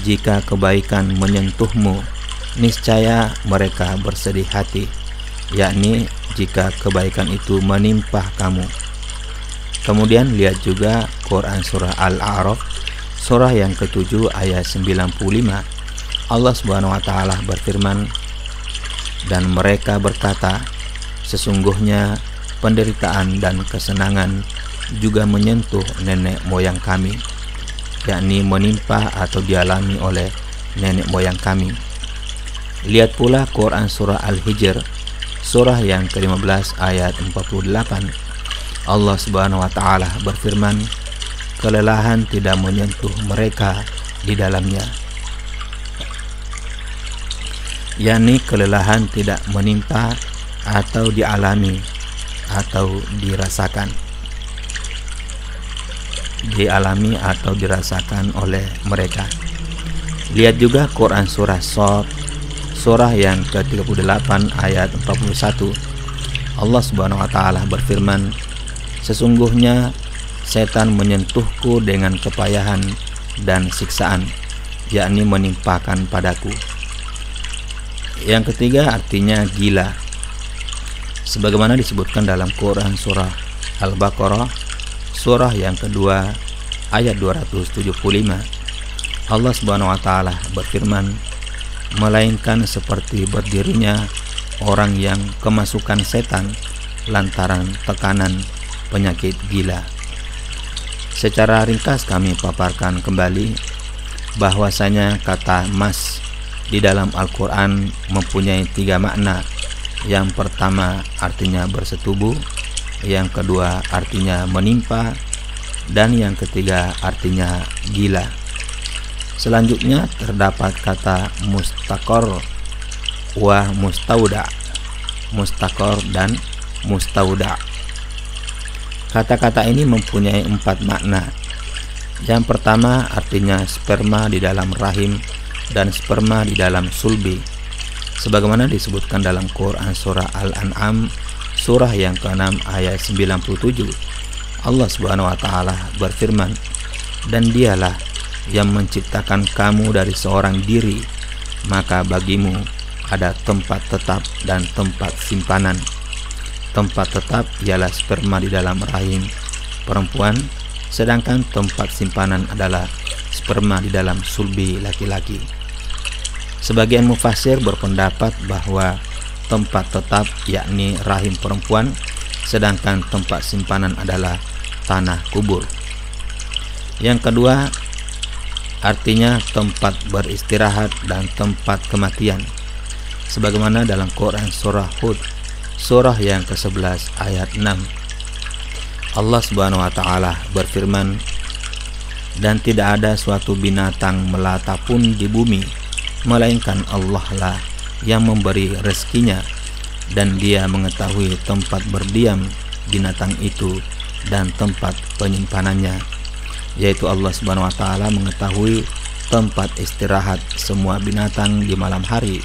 jika kebaikan menyentuhmu, niscaya mereka bersedih hati, yakni jika kebaikan itu menimpa kamu. Kemudian lihat juga Quran surah Al-A'raf surah yang ke-7 ayat 95. Allah Subhanahu wa taala berfirman, dan mereka berkata, sesungguhnya penderitaan dan kesenangan juga menyentuh nenek moyang kami, yakni menimpa atau dialami oleh nenek moyang kami. Lihat pula Quran surah Al-Hijr surah yang ke-15 ayat 48. Allah Subhanahu wa taala berfirman, kelelahan tidak menyentuh mereka di dalamnya, yakni kelelahan tidak menimpa atau dialami atau dirasakan, dialami atau dirasakan oleh mereka. Lihat juga Quran surah Shad surah yang ke-38 ayat 41. Allah Subhanahu wa taala berfirman, sesungguhnya setan menyentuhku dengan kepayahan dan siksaan, yakni menimpakan padaku. Yang ketiga artinya gila, sebagaimana disebutkan dalam Quran surah Al-Baqarah surah yang kedua ayat 275. Allah Subhanahu wa taala berfirman, melainkan seperti berdirinya orang yang kemasukan setan lantaran tekanan penyakit gila. Secara ringkas kami paparkan kembali bahwasanya kata mas di dalam Al-Quran mempunyai 3 makna. Yang pertama artinya bersetubuh, yang kedua artinya menimpa, dan yang ketiga artinya gila. Selanjutnya terdapat kata mustaqor wa mustauda, mustaqor dan mustauda. Kata-kata ini mempunyai 4 makna. Yang pertama artinya sperma di dalam rahim dan sperma di dalam sulbi, sebagaimana disebutkan dalam Quran surah Al-An'am surah yang ke-6 ayat 97. Allah Subhanahu wa taala berfirman, dan dialah yang menciptakan kamu dari seorang diri, maka bagimu ada tempat tetap dan tempat simpanan. Tempat tetap ialah sperma di dalam rahim perempuan, sedangkan tempat simpanan adalah sperma di dalam sulbi laki-laki. Sebagian mufassir berpendapat bahwa tempat tetap, yakni rahim perempuan, sedangkan tempat simpanan adalah tanah kubur. Yang kedua, artinya tempat beristirahat dan tempat kematian, sebagaimana dalam Quran surah Hud, surah yang ke-11 ayat 6. Allah Subhanahu wa taala berfirman, dan tidak ada suatu binatang melata pun di bumi, melainkan Allah lah yang memberi rezekinya, dan Dia mengetahui tempat berdiam binatang itu dan tempat penyimpanannya, yaitu Allah Subhanahu wa taala mengetahui tempat istirahat semua binatang di malam hari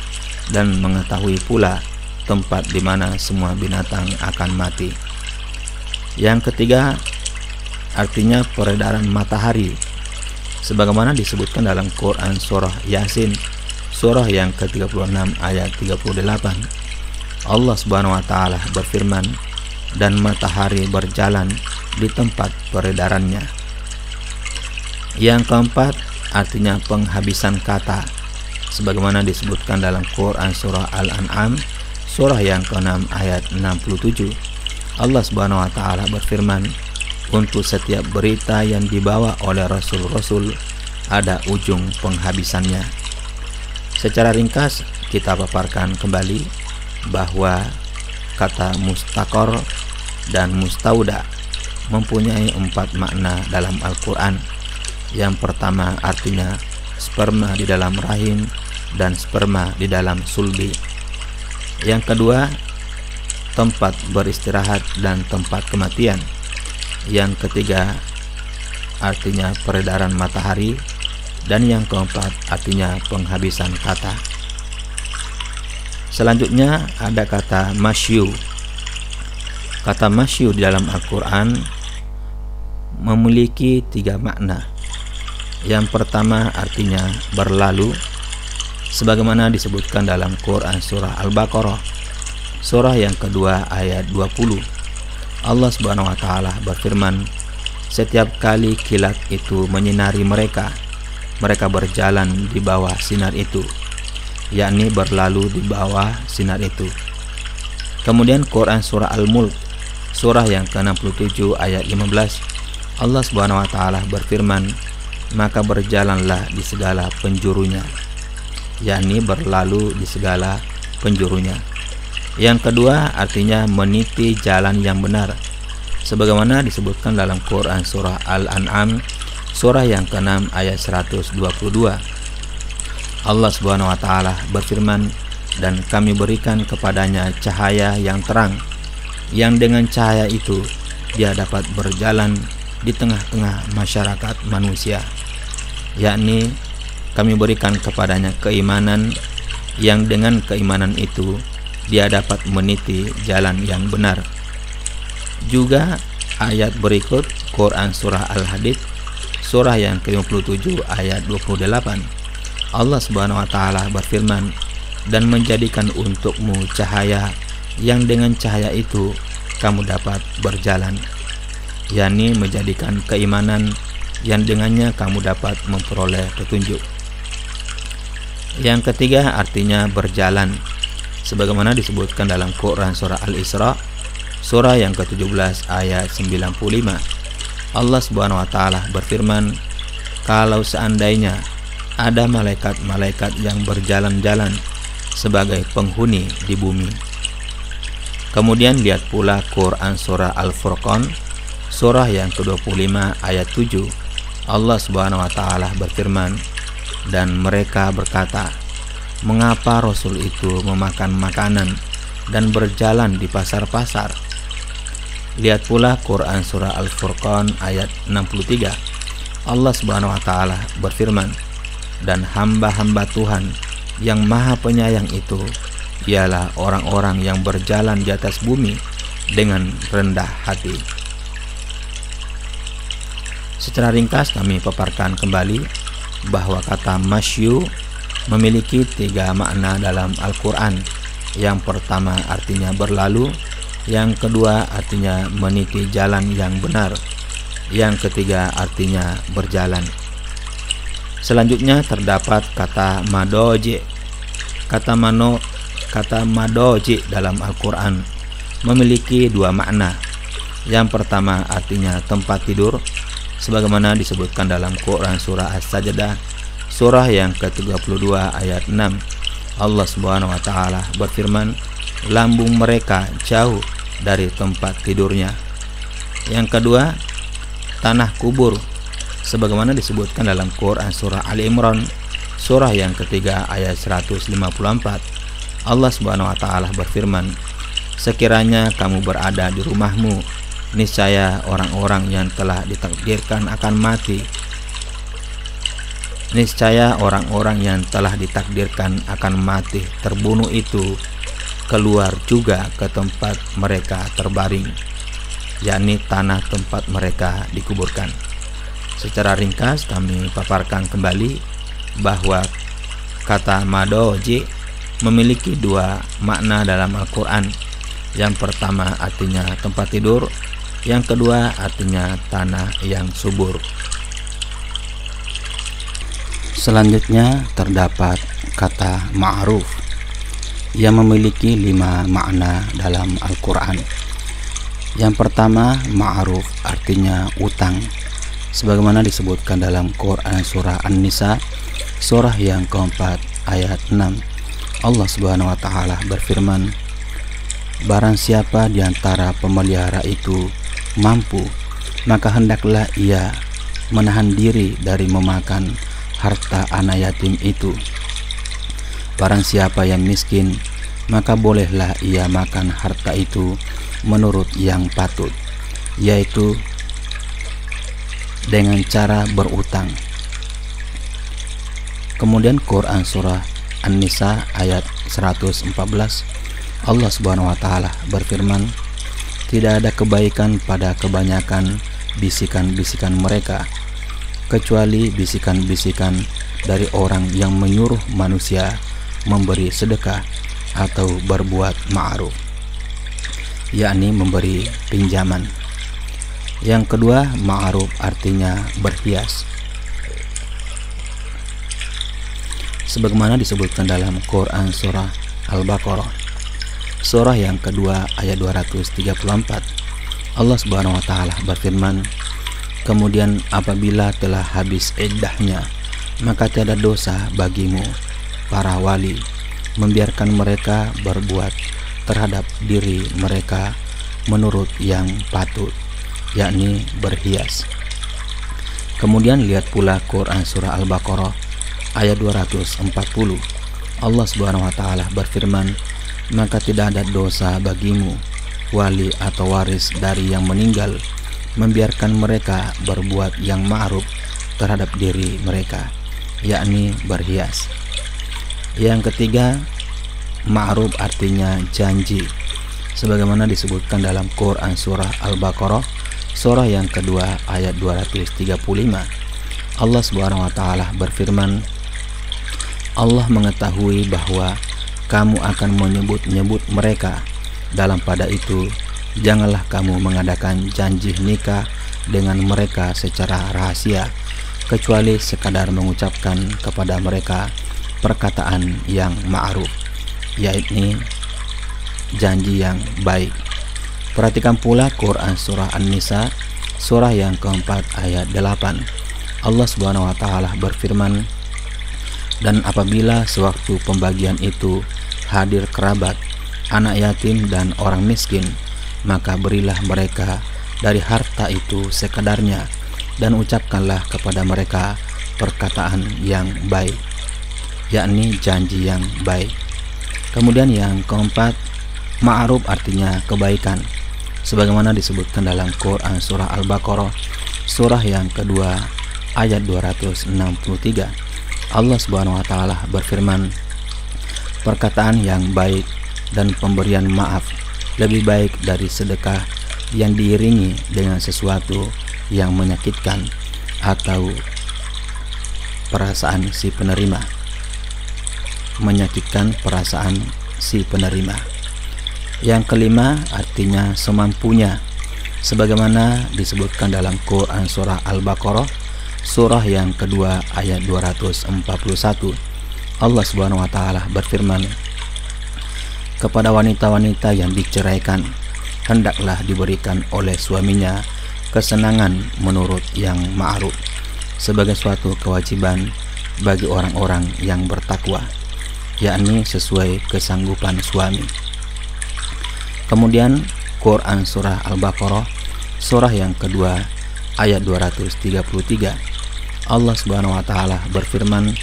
dan mengetahui pula tempat di mana semua binatang akan mati. Yang ketiga, artinya peredaran matahari, sebagaimana disebutkan dalam Quran surah Yasin, surah yang ke-36 ayat 38. Allah Subhanahu wa taala berfirman, dan matahari berjalan di tempat peredarannya. Yang keempat, artinya penghabisan kata, sebagaimana disebutkan dalam Quran surah Al-An'am, surah yang ke-6 ayat 67. Allah Subhanahu wa taala berfirman, untuk setiap berita yang dibawa oleh rasul-rasul ada ujung penghabisannya. Secara ringkas kita paparkan kembali bahwa kata mustaqor dan mustauda mempunyai 4 makna dalam Al-Quran. Yang pertama artinya sperma di dalam rahim dan sperma di dalam sulbi. Yang kedua, tempat beristirahat dan tempat kematian. Yang ketiga, artinya peredaran matahari. Dan yang keempat, artinya penghabisan kata. Selanjutnya ada kata masyu. Kata masyu di dalam Al-Quran memiliki 3 makna. Yang pertama artinya berlalu, sebagaimana disebutkan dalam Quran surah Al-Baqarah, surah yang kedua ayat 20. Allah Subhanahu wa taala berfirman, setiap kali kilat itu menyinari mereka, mereka berjalan di bawah sinar itu, yakni berlalu di bawah sinar itu. Kemudian Quran surah Al-Mulk, surah yang ke-67 ayat 15, Allah Subhanahu wa taala berfirman, maka berjalanlah di segala penjurunya, yakni berlalu di segala penjurunya. Yang kedua artinya meniti jalan yang benar, sebagaimana disebutkan dalam Quran surah Al-An'am, surah yang ke-6 ayat 122. Allah Subhanahu wa taala berfirman, dan kami berikan kepadanya cahaya yang terang, yang dengan cahaya itu dia dapat berjalan di tengah-tengah masyarakat manusia, yakni kami berikan kepadanya keimanan, yang dengan keimanan itu dia dapat meniti jalan yang benar. Juga ayat berikut Quran surah Al-Hadid, surah yang ke-57 ayat 28, Allah Subhanahu wa taala berfirman, dan menjadikan untukmu cahaya, yang dengan cahaya itu kamu dapat berjalan, yakni menjadikan keimanan yang dengannya kamu dapat memperoleh petunjuk. Yang ketiga artinya berjalan, sebagaimana disebutkan dalam Quran surah Al-Isra, surah yang ke-17 ayat 95. Allah Subhanahu wa taala berfirman, kalau seandainya ada malaikat-malaikat yang berjalan-jalan sebagai penghuni di bumi. Kemudian lihat pula Quran surah Al-Furqan, surah yang ke-25 ayat 7. Allah Subhanahu wa taala berfirman, dan mereka berkata, mengapa Rasul itu memakan makanan dan berjalan di pasar-pasar? Lihat pula Quran surah Al-Furqan ayat 63. Allah Subhanahu wa taala berfirman, dan hamba-hamba Tuhan yang maha penyayang itu ialah orang-orang yang berjalan di atas bumi dengan rendah hati. Secara ringkas kami paparkan kembali bahwa kata masyu memiliki 3 makna dalam Al-Quran. Yang pertama artinya berlalu, yang kedua artinya meniti jalan yang benar, yang ketiga artinya berjalan. Selanjutnya terdapat kata madoje. Kata mano kata madoji dalam Al-Quran memiliki dua makna. Yang pertama artinya tempat tidur, sebagaimana disebutkan dalam Quran surah As-Sajdah, surah yang ke-32 ayat 6. Allah Subhanahu wa taala berfirman, lambung mereka jauh dari tempat tidurnya. Yang kedua, tanah kubur, sebagaimana disebutkan dalam Quran surah Ali Imran, surah yang ketiga ayat 154. Allah Subhanahu wa taala berfirman, sekiranya kamu berada di rumahmu, niscaya orang-orang yang telah ditakdirkan akan mati. Niscaya orang-orang yang telah ditakdirkan akan mati terbunuh itu keluar juga ke tempat mereka terbaring, yakni tanah tempat mereka dikuburkan. Secara ringkas kami paparkan kembali bahwa kata madoji memiliki dua makna dalam Al-Quran. Yang pertama artinya tempat tidur, yang kedua artinya tanah yang subur. Selanjutnya terdapat kata ma'ruf yang memiliki 5 makna dalam Al-Quran. Yang pertama, ma'ruf artinya utang, sebagaimana disebutkan dalam Quran surah An-Nisa, surah yang keempat ayat 6. Allah Subhanahu wa taala berfirman, barang siapa di antara pemelihara itu mampu, maka hendaklah ia menahan diri dari memakan harta anak yatim itu. Barang siapa yang miskin, maka bolehlah ia makan harta itu menurut yang patut, yaitu dengan cara berutang. Kemudian Quran surah An-Nisa ayat 114, Allah Subhanahu wa taala berfirman, tidak ada kebaikan pada kebanyakan bisikan-bisikan mereka, kecuali bisikan-bisikan dari orang yang menyuruh manusia memberi sedekah atau berbuat ma'ruf, yakni memberi pinjaman. Yang kedua, ma'ruf artinya berhias, sebagaimana disebutkan dalam Quran surah Al-Baqarah, surah yang kedua ayat 234. Allah Subhanahu wa taala berfirman, kemudian apabila telah habis iddahnya, maka tiada dosa bagimu, para wali, membiarkan mereka berbuat terhadap diri mereka menurut yang patut, yakni berhias. Kemudian lihat pula Quran surah Al-Baqarah ayat 240. Allah Subhanahu wa taala berfirman, maka tidak ada dosa bagimu, wali atau waris dari yang meninggal, membiarkan mereka berbuat yang ma'ruf terhadap diri mereka, yakni berhias. Yang ketiga, ma'ruf artinya janji, sebagaimana disebutkan dalam Quran surah Al-Baqarah, surah yang kedua ayat 235. Allah Subhanahu wa taala berfirman, Allah mengetahui bahwa kamu akan menyebut-nyebut mereka, dalam pada itu janganlah kamu mengadakan janji nikah dengan mereka secara rahasia, kecuali sekadar mengucapkan kepada mereka perkataan yang ma'ruf, yaitu janji yang baik. Perhatikan pula Quran surah An-Nisa, surah yang keempat ayat 8. Allah Subhanahu wa taala berfirman, dan apabila sewaktu pembagian itu hadir kerabat, anak yatim dan orang miskin, maka berilah mereka dari harta itu sekadarnya, dan ucapkanlah kepada mereka perkataan yang baik, yakni janji yang baik. Kemudian yang keempat, ma'ruf artinya kebaikan, sebagaimana disebutkan dalam Quran surah Al-Baqarah, surah yang kedua ayat 263. Allah Subhanahu wa taala berfirman, perkataan yang baik dan pemberian maaf lebih baik dari sedekah yang diiringi dengan sesuatu yang menyakitkan atau perasaan si penerima, menyakitkan perasaan si penerima. Yang kelima artinya semampunya, sebagaimana disebutkan dalam Quran surah Al-Baqarah, surah yang kedua ayat 241. Allah Subhanahu wa taala berfirman, kepada wanita-wanita yang diceraikan, hendaklah diberikan oleh suaminya kesenangan menurut yang ma'ruf sebagai suatu kewajiban bagi orang-orang yang bertakwa, yakni sesuai kesanggupan suami. Kemudian Quran surah Al-Baqarah surah yang kedua ayat 233, Allah Subhanahu wa taala berfirman,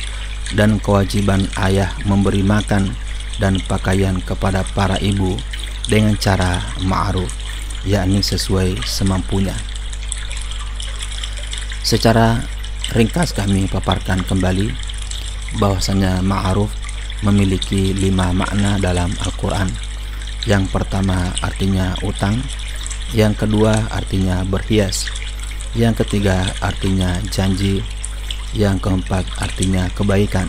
dan kewajiban ayah memberi makan dan pakaian kepada para ibu dengan cara ma'ruf, yakni sesuai semampunya. Secara ringkas kami paparkan kembali bahwasanya ma'ruf memiliki 5 makna dalam Al-Quran. Yang pertama artinya utang, yang kedua artinya berhias, yang ketiga artinya janji, yang keempat artinya kebaikan,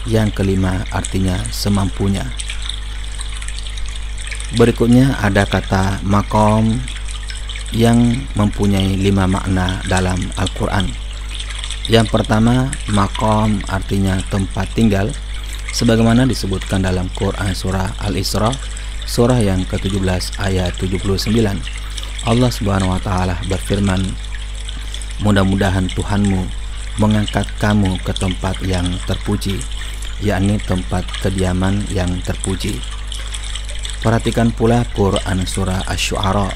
yang kelima artinya semampunya. Berikutnya ada kata maqam yang mempunyai 5 makna dalam Al-Quran. Yang pertama, maqam artinya tempat tinggal, sebagaimana disebutkan dalam Quran surah Al-Isra surah yang ke-17 ayat 79. Allah Subhanahu wa taala berfirman, mudah-mudahan Tuhanmu mengangkat kamu ke tempat yang terpuji, yakni tempat kediaman yang terpuji. Perhatikan pula Quran surah Asy-Syu'ara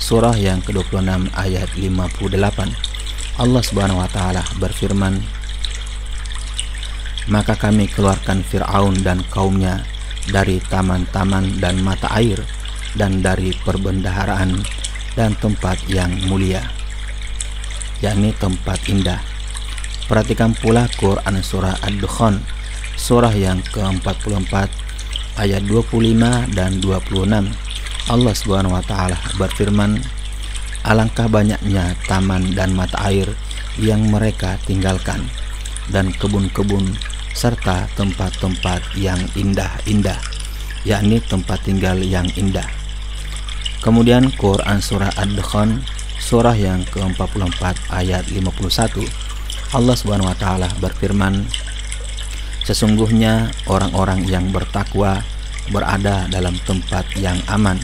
surah yang ke-26 ayat 58. Allah Subhanahu wa taala berfirman, maka kami keluarkan Fir'aun dan kaumnya dari taman-taman dan mata air dan dari perbendaharaan dan tempat yang mulia, yakni tempat indah. Perhatikan pula Quran surah Ad-Dukhan surah yang ke-44 ayat 25 dan 26. Allah Subhanahu wa taala berfirman, alangkah banyaknya taman dan mata air yang mereka tinggalkan, dan kebun-kebun serta tempat-tempat yang indah-indah, yakni tempat tinggal yang indah. Kemudian Quran surah Ad-Dukhan surah yang ke-44 ayat 51. Allah Subhanahu wa taala berfirman, sesungguhnya orang-orang yang bertakwa berada dalam tempat yang aman,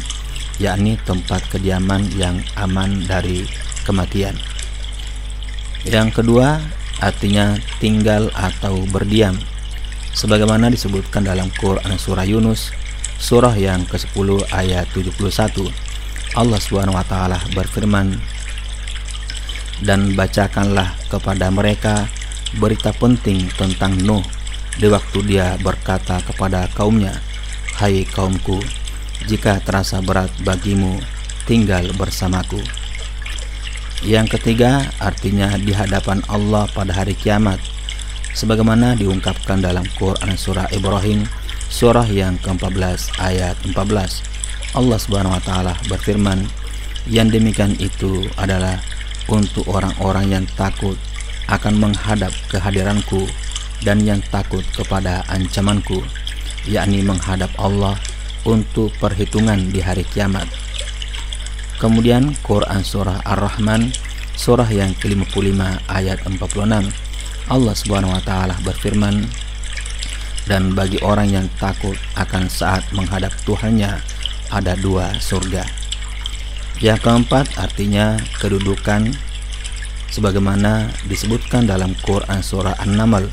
yakni tempat kediaman yang aman dari kematian. Yang kedua artinya tinggal atau berdiam, sebagaimana disebutkan dalam Quran surah Yunus surah yang ke-10 ayat 71. Allah Subhanahu wa taala berfirman, dan bacakanlah kepada mereka berita penting tentang Nuh di waktu dia berkata kepada kaumnya, hai kaumku, jika terasa berat bagimu tinggal bersamaku. Yang ketiga artinya di hadapan Allah pada hari kiamat, sebagaimana diungkapkan dalam Quran surah Ibrahim surah yang ke-14 ayat 14. Allah Subhanahu wa taala berfirman, yang demikian itu adalah untuk orang-orang yang takut akan menghadap kehadiranku dan yang takut kepada ancamanku, yakni menghadap Allah untuk perhitungan di hari kiamat. Kemudian Quran surah Ar-Rahman surah yang ke-55 ayat 46. Allah Subhanahu wa taala berfirman, dan bagi orang yang takut akan saat menghadap Tuhannya ada 2 surga. Yang keempat artinya kedudukan, sebagaimana disebutkan dalam Quran surah An-Naml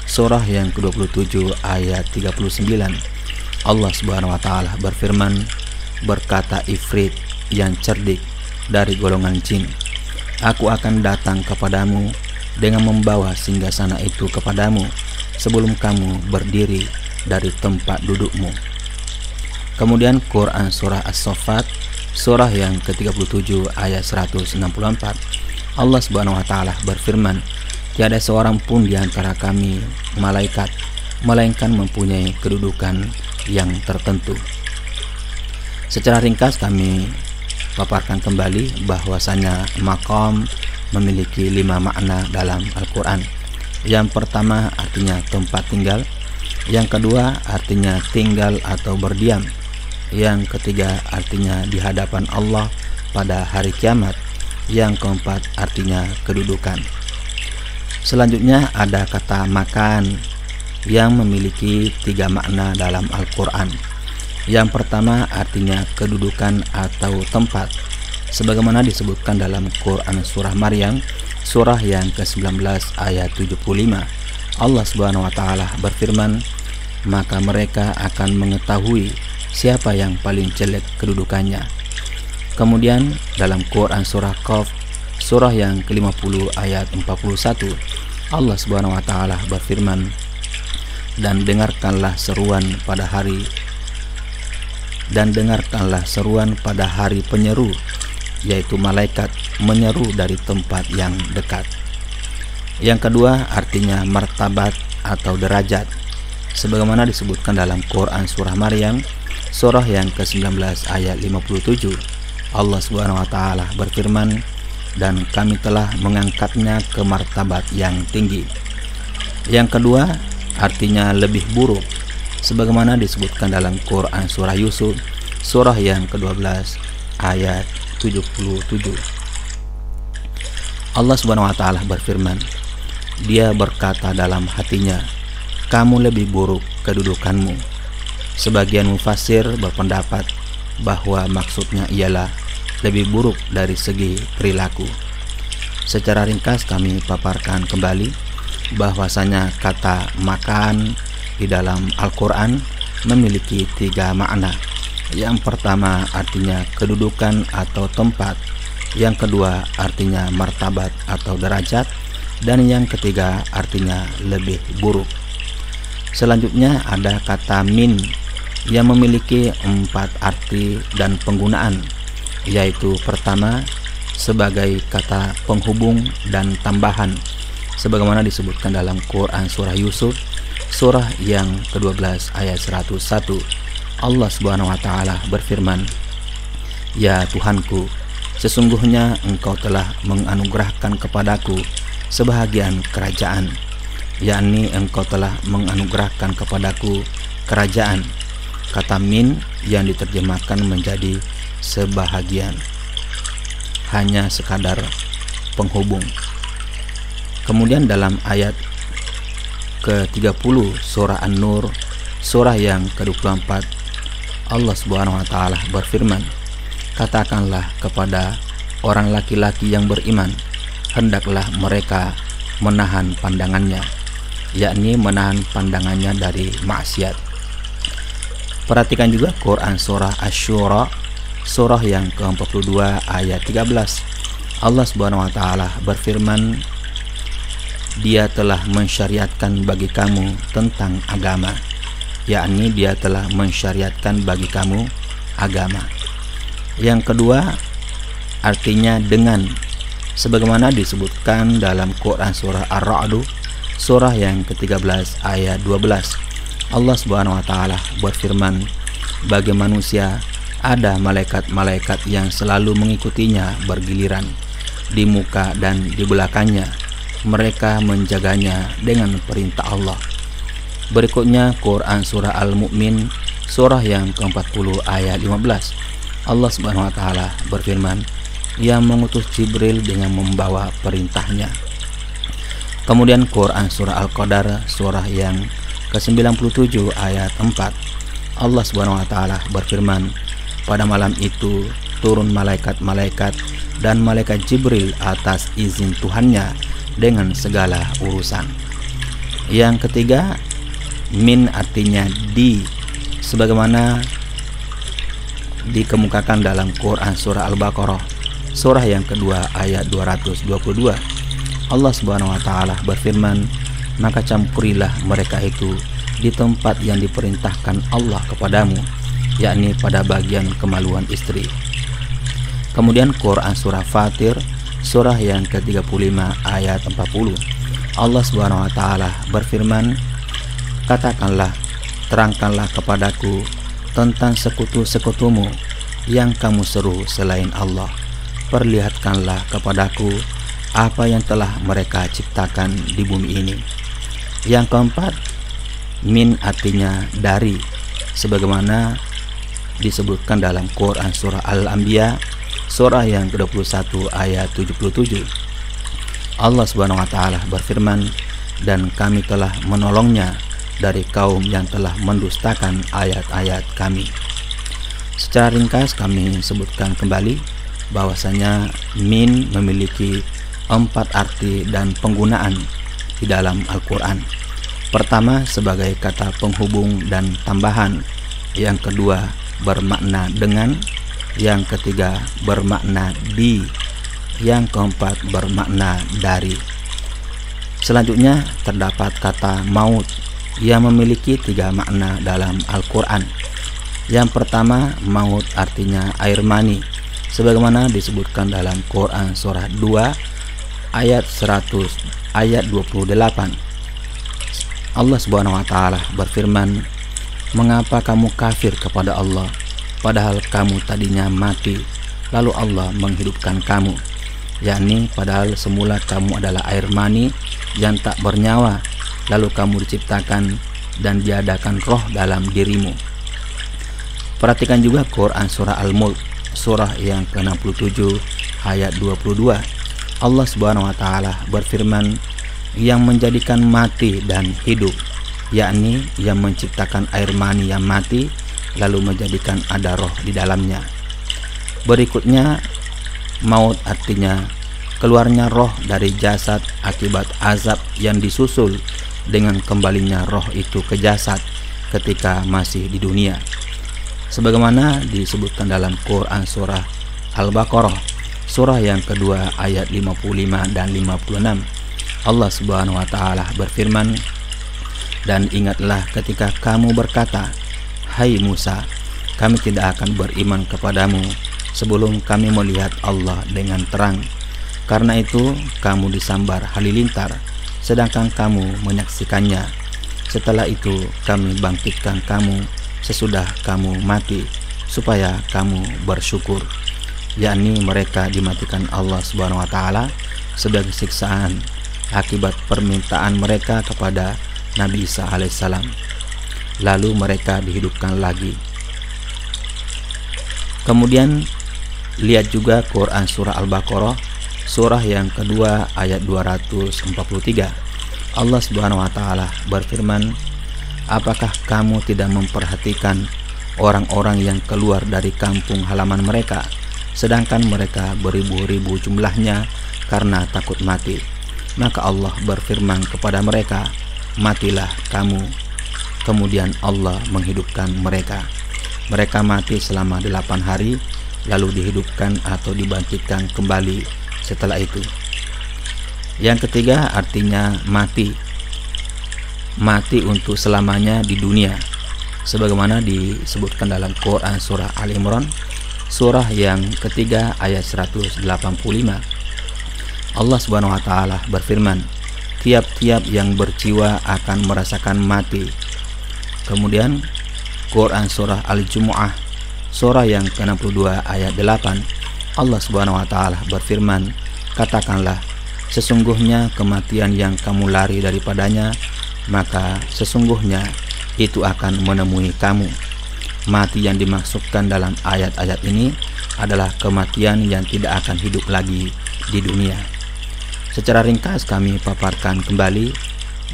surah yang ke-27 ayat 39. Allah Subhanahu wa taala berfirman, berkata Ifrit yang cerdik dari golongan jin, aku akan datang kepadamu dengan membawa singgasana itu kepadamu sebelum kamu berdiri dari tempat dudukmu. Kemudian Quran surah As-Saffat surah yang ke-37 ayat 164. Allah Subhanahu wa taala berfirman, tiada seorang pun di antara kami malaikat melainkan mempunyai kedudukan yang tertentu. Secara ringkas kami paparkan kembali bahwasanya maqam memiliki 5 makna dalam Al-Quran. Yang pertama artinya tempat tinggal, yang kedua artinya tinggal atau berdiam, yang ketiga artinya di hadapan Allah pada hari kiamat, yang keempat artinya kedudukan. Selanjutnya ada kata makan yang memiliki 3 makna dalam Al-Quran. Yang pertama artinya kedudukan atau tempat, sebagaimana disebutkan dalam Quran surah Maryam, surah yang ke-19 ayat 75. Allah Subhanahu wa taala berfirman, maka mereka akan mengetahui siapa yang paling jelek kedudukannya. Kemudian dalam Quran surah Qaf, surah yang ke-50 ayat 41, Allah Subhanahu wa taala berfirman, dan dengarkanlah seruan pada hari penyeru, yaitu malaikat menyeru dari tempat yang dekat. Yang kedua artinya martabat atau derajat, sebagaimana disebutkan dalam Quran surah Maryam, surah yang ke-19 ayat 57. Allah Subhanahu wa taala berfirman, dan kami telah mengangkatnya ke martabat yang tinggi. Yang kedua artinya lebih buruk, sebagaimana disebutkan dalam Quran surah Yusuf, surah yang ke-12 ayat 77. Allah Subhanahu wa taala berfirman, dia berkata dalam hatinya, kamu lebih buruk kedudukanmu. Sebagian mufassir berpendapat bahwa maksudnya ialah lebih buruk dari segi perilaku. Secara ringkas kami paparkan kembali bahwasanya kata makan di dalam Al-Quran memiliki 3 makna. Yang pertama artinya kedudukan atau tempat, yang kedua artinya martabat atau derajat, dan yang ketiga artinya lebih buruk. Selanjutnya ada kata min yang memiliki 4 arti dan penggunaan, yaitu pertama sebagai kata penghubung dan tambahan, sebagaimana disebutkan dalam Quran surah Yusuf, surah yang ke-12 ayat 101. Allah Subhanahu wa taala berfirman, ya Tuhanku, sesungguhnya Engkau telah menganugerahkan kepadaku sebahagian kerajaan, yakni Engkau telah menganugerahkan kepadaku kerajaan. Kata min yang diterjemahkan menjadi sebahagian, hanya sekadar penghubung. Kemudian dalam ayat ke-30 surah An-Nur, surah yang ke-24, Allah Subhanahu wa taala berfirman, katakanlah kepada orang laki-laki yang beriman, hendaklah mereka menahan pandangannya, yakni menahan pandangannya dari maksiat. Perhatikan juga Quran surah Asy-Syura, surah yang ke-42 ayat 13. Allah Subhanahu wa taala berfirman, dia telah mensyariatkan bagi kamu tentang agama, yakni dia telah mensyariatkan bagi kamu agama. Yang kedua artinya dengan, sebagaimana disebutkan dalam Quran surah Ar-Ra'd, surah yang ke-13 ayat 12. Allah Subhanahu wa taala berfirman, bagi manusia ada malaikat-malaikat yang selalu mengikutinya bergiliran di muka dan di belakangnya, mereka menjaganya dengan perintah Allah. Berikutnya Quran surah Al-Mu'min, surah yang ke-40 ayat 15. Allah Subhanahu wa taala berfirman, yang mengutus Jibril dengan membawa perintahnya. Kemudian Quran surah Al-Qadar, surah yang ke-97 ayat 4. Allah Subhanahu wa taala berfirman, pada malam itu turun malaikat-malaikat dan malaikat Jibril atas izin Tuhannya dengan segala urusan. Yang ketiga, min artinya di, sebagaimana dikemukakan dalam Quran surah Al-Baqarah, surah yang kedua ayat 222. Allah Subhanahu wa taala berfirman, maka campurilah mereka itu di tempat yang diperintahkan Allah kepadamu, yakni pada bagian kemaluan istri. Kemudian Quran surah Fatir, surah yang ke-35 ayat 40. Allah Subhanahu wa taala berfirman, katakanlah, terangkanlah kepadaku tentang sekutu-sekutumu yang kamu seru selain Allah. Perlihatkanlah kepadaku apa yang telah mereka ciptakan di bumi ini. Yang keempat, min artinya dari, sebagaimana disebutkan dalam Quran surah Al-Anbiya, surah yang ke-21 ayat 77. Allah Subhanahu wa taala berfirman, dan kami telah menolongnya dari kaum yang telah mendustakan ayat-ayat kami. Secara ringkas kami sebutkan kembali bahwasanya min memiliki 4 arti dan penggunaan di dalam Al-Quran. Pertama sebagai kata penghubung dan tambahan, yang kedua bermakna dengan, yang ketiga bermakna di, yang keempat bermakna dari. Selanjutnya terdapat kata maut yang memiliki 3 makna dalam Al-Quran. Yang pertama, maut artinya air mani, sebagaimana disebutkan dalam Quran surah 2 ayat 28. Allah Subhanahu wa taala berfirman, "Mengapa kamu kafir kepada Allah, padahal kamu tadinya mati, lalu Allah menghidupkan kamu?" Yakni padahal semula kamu adalah air mani yang tak bernyawa, lalu kamu diciptakan dan diadakan roh dalam dirimu. Perhatikan juga Quran surah Al-Mulk, surah yang ke-67 ayat 22. Allah Subhanahu wa taala berfirman, yang menjadikan mati dan hidup, yakni yang menciptakan air mani yang mati lalu menjadikan ada roh di dalamnya. Berikutnya, maut artinya keluarnya roh dari jasad akibat azab yang disusul dengan kembalinya roh itu ke jasad ketika masih di dunia. Sebagaimana disebutkan dalam Quran surah Al-Baqarah, surah yang kedua ayat 55 dan 56. Allah Subhanahu wa taala berfirman, "Dan ingatlah ketika kamu berkata, 'Hai Musa, kami tidak akan beriman kepadamu sebelum kami melihat Allah dengan terang. Karena itu kamu disambar halilintar, sedangkan kamu menyaksikannya. Setelah itu kami bangkitkan kamu sesudah kamu mati, supaya kamu bersyukur." Yakni mereka dimatikan Allah Subhanahu wa taala sebagai siksaan akibat permintaan mereka kepada Nabi Isa alaihissalam. Lalu mereka dihidupkan lagi. Kemudian lihat juga Quran surah Al-Baqarah, surah yang kedua ayat 243. Allah Subhanahu wa taala berfirman, "Apakah kamu tidak memperhatikan orang-orang yang keluar dari kampung halaman mereka, sedangkan mereka beribu-ribu jumlahnya karena takut mati? Maka Allah berfirman kepada mereka, matilah kamu. Kemudian Allah menghidupkan mereka. Mereka mati selama 8 hari, lalu dihidupkan atau dibangkitkan kembali setelah itu." Yang ketiga artinya mati. Mati untuk selamanya di dunia, sebagaimana disebutkan dalam Quran surah Al Imran, surah yang ketiga ayat 185. Allah Subhanahu wa taala berfirman, "Tiap-tiap yang berjiwa akan merasakan mati." Kemudian Quran surah Al-Jumu'ah, surah yang ke-62 ayat 8. Allah Subhanahu wa taala berfirman, "Katakanlah, sesungguhnya kematian yang kamu lari daripadanya, maka sesungguhnya itu akan menemui kamu." Mati yang dimaksudkan dalam ayat-ayat ini adalah kematian yang tidak akan hidup lagi di dunia. Secara ringkas kami paparkan kembali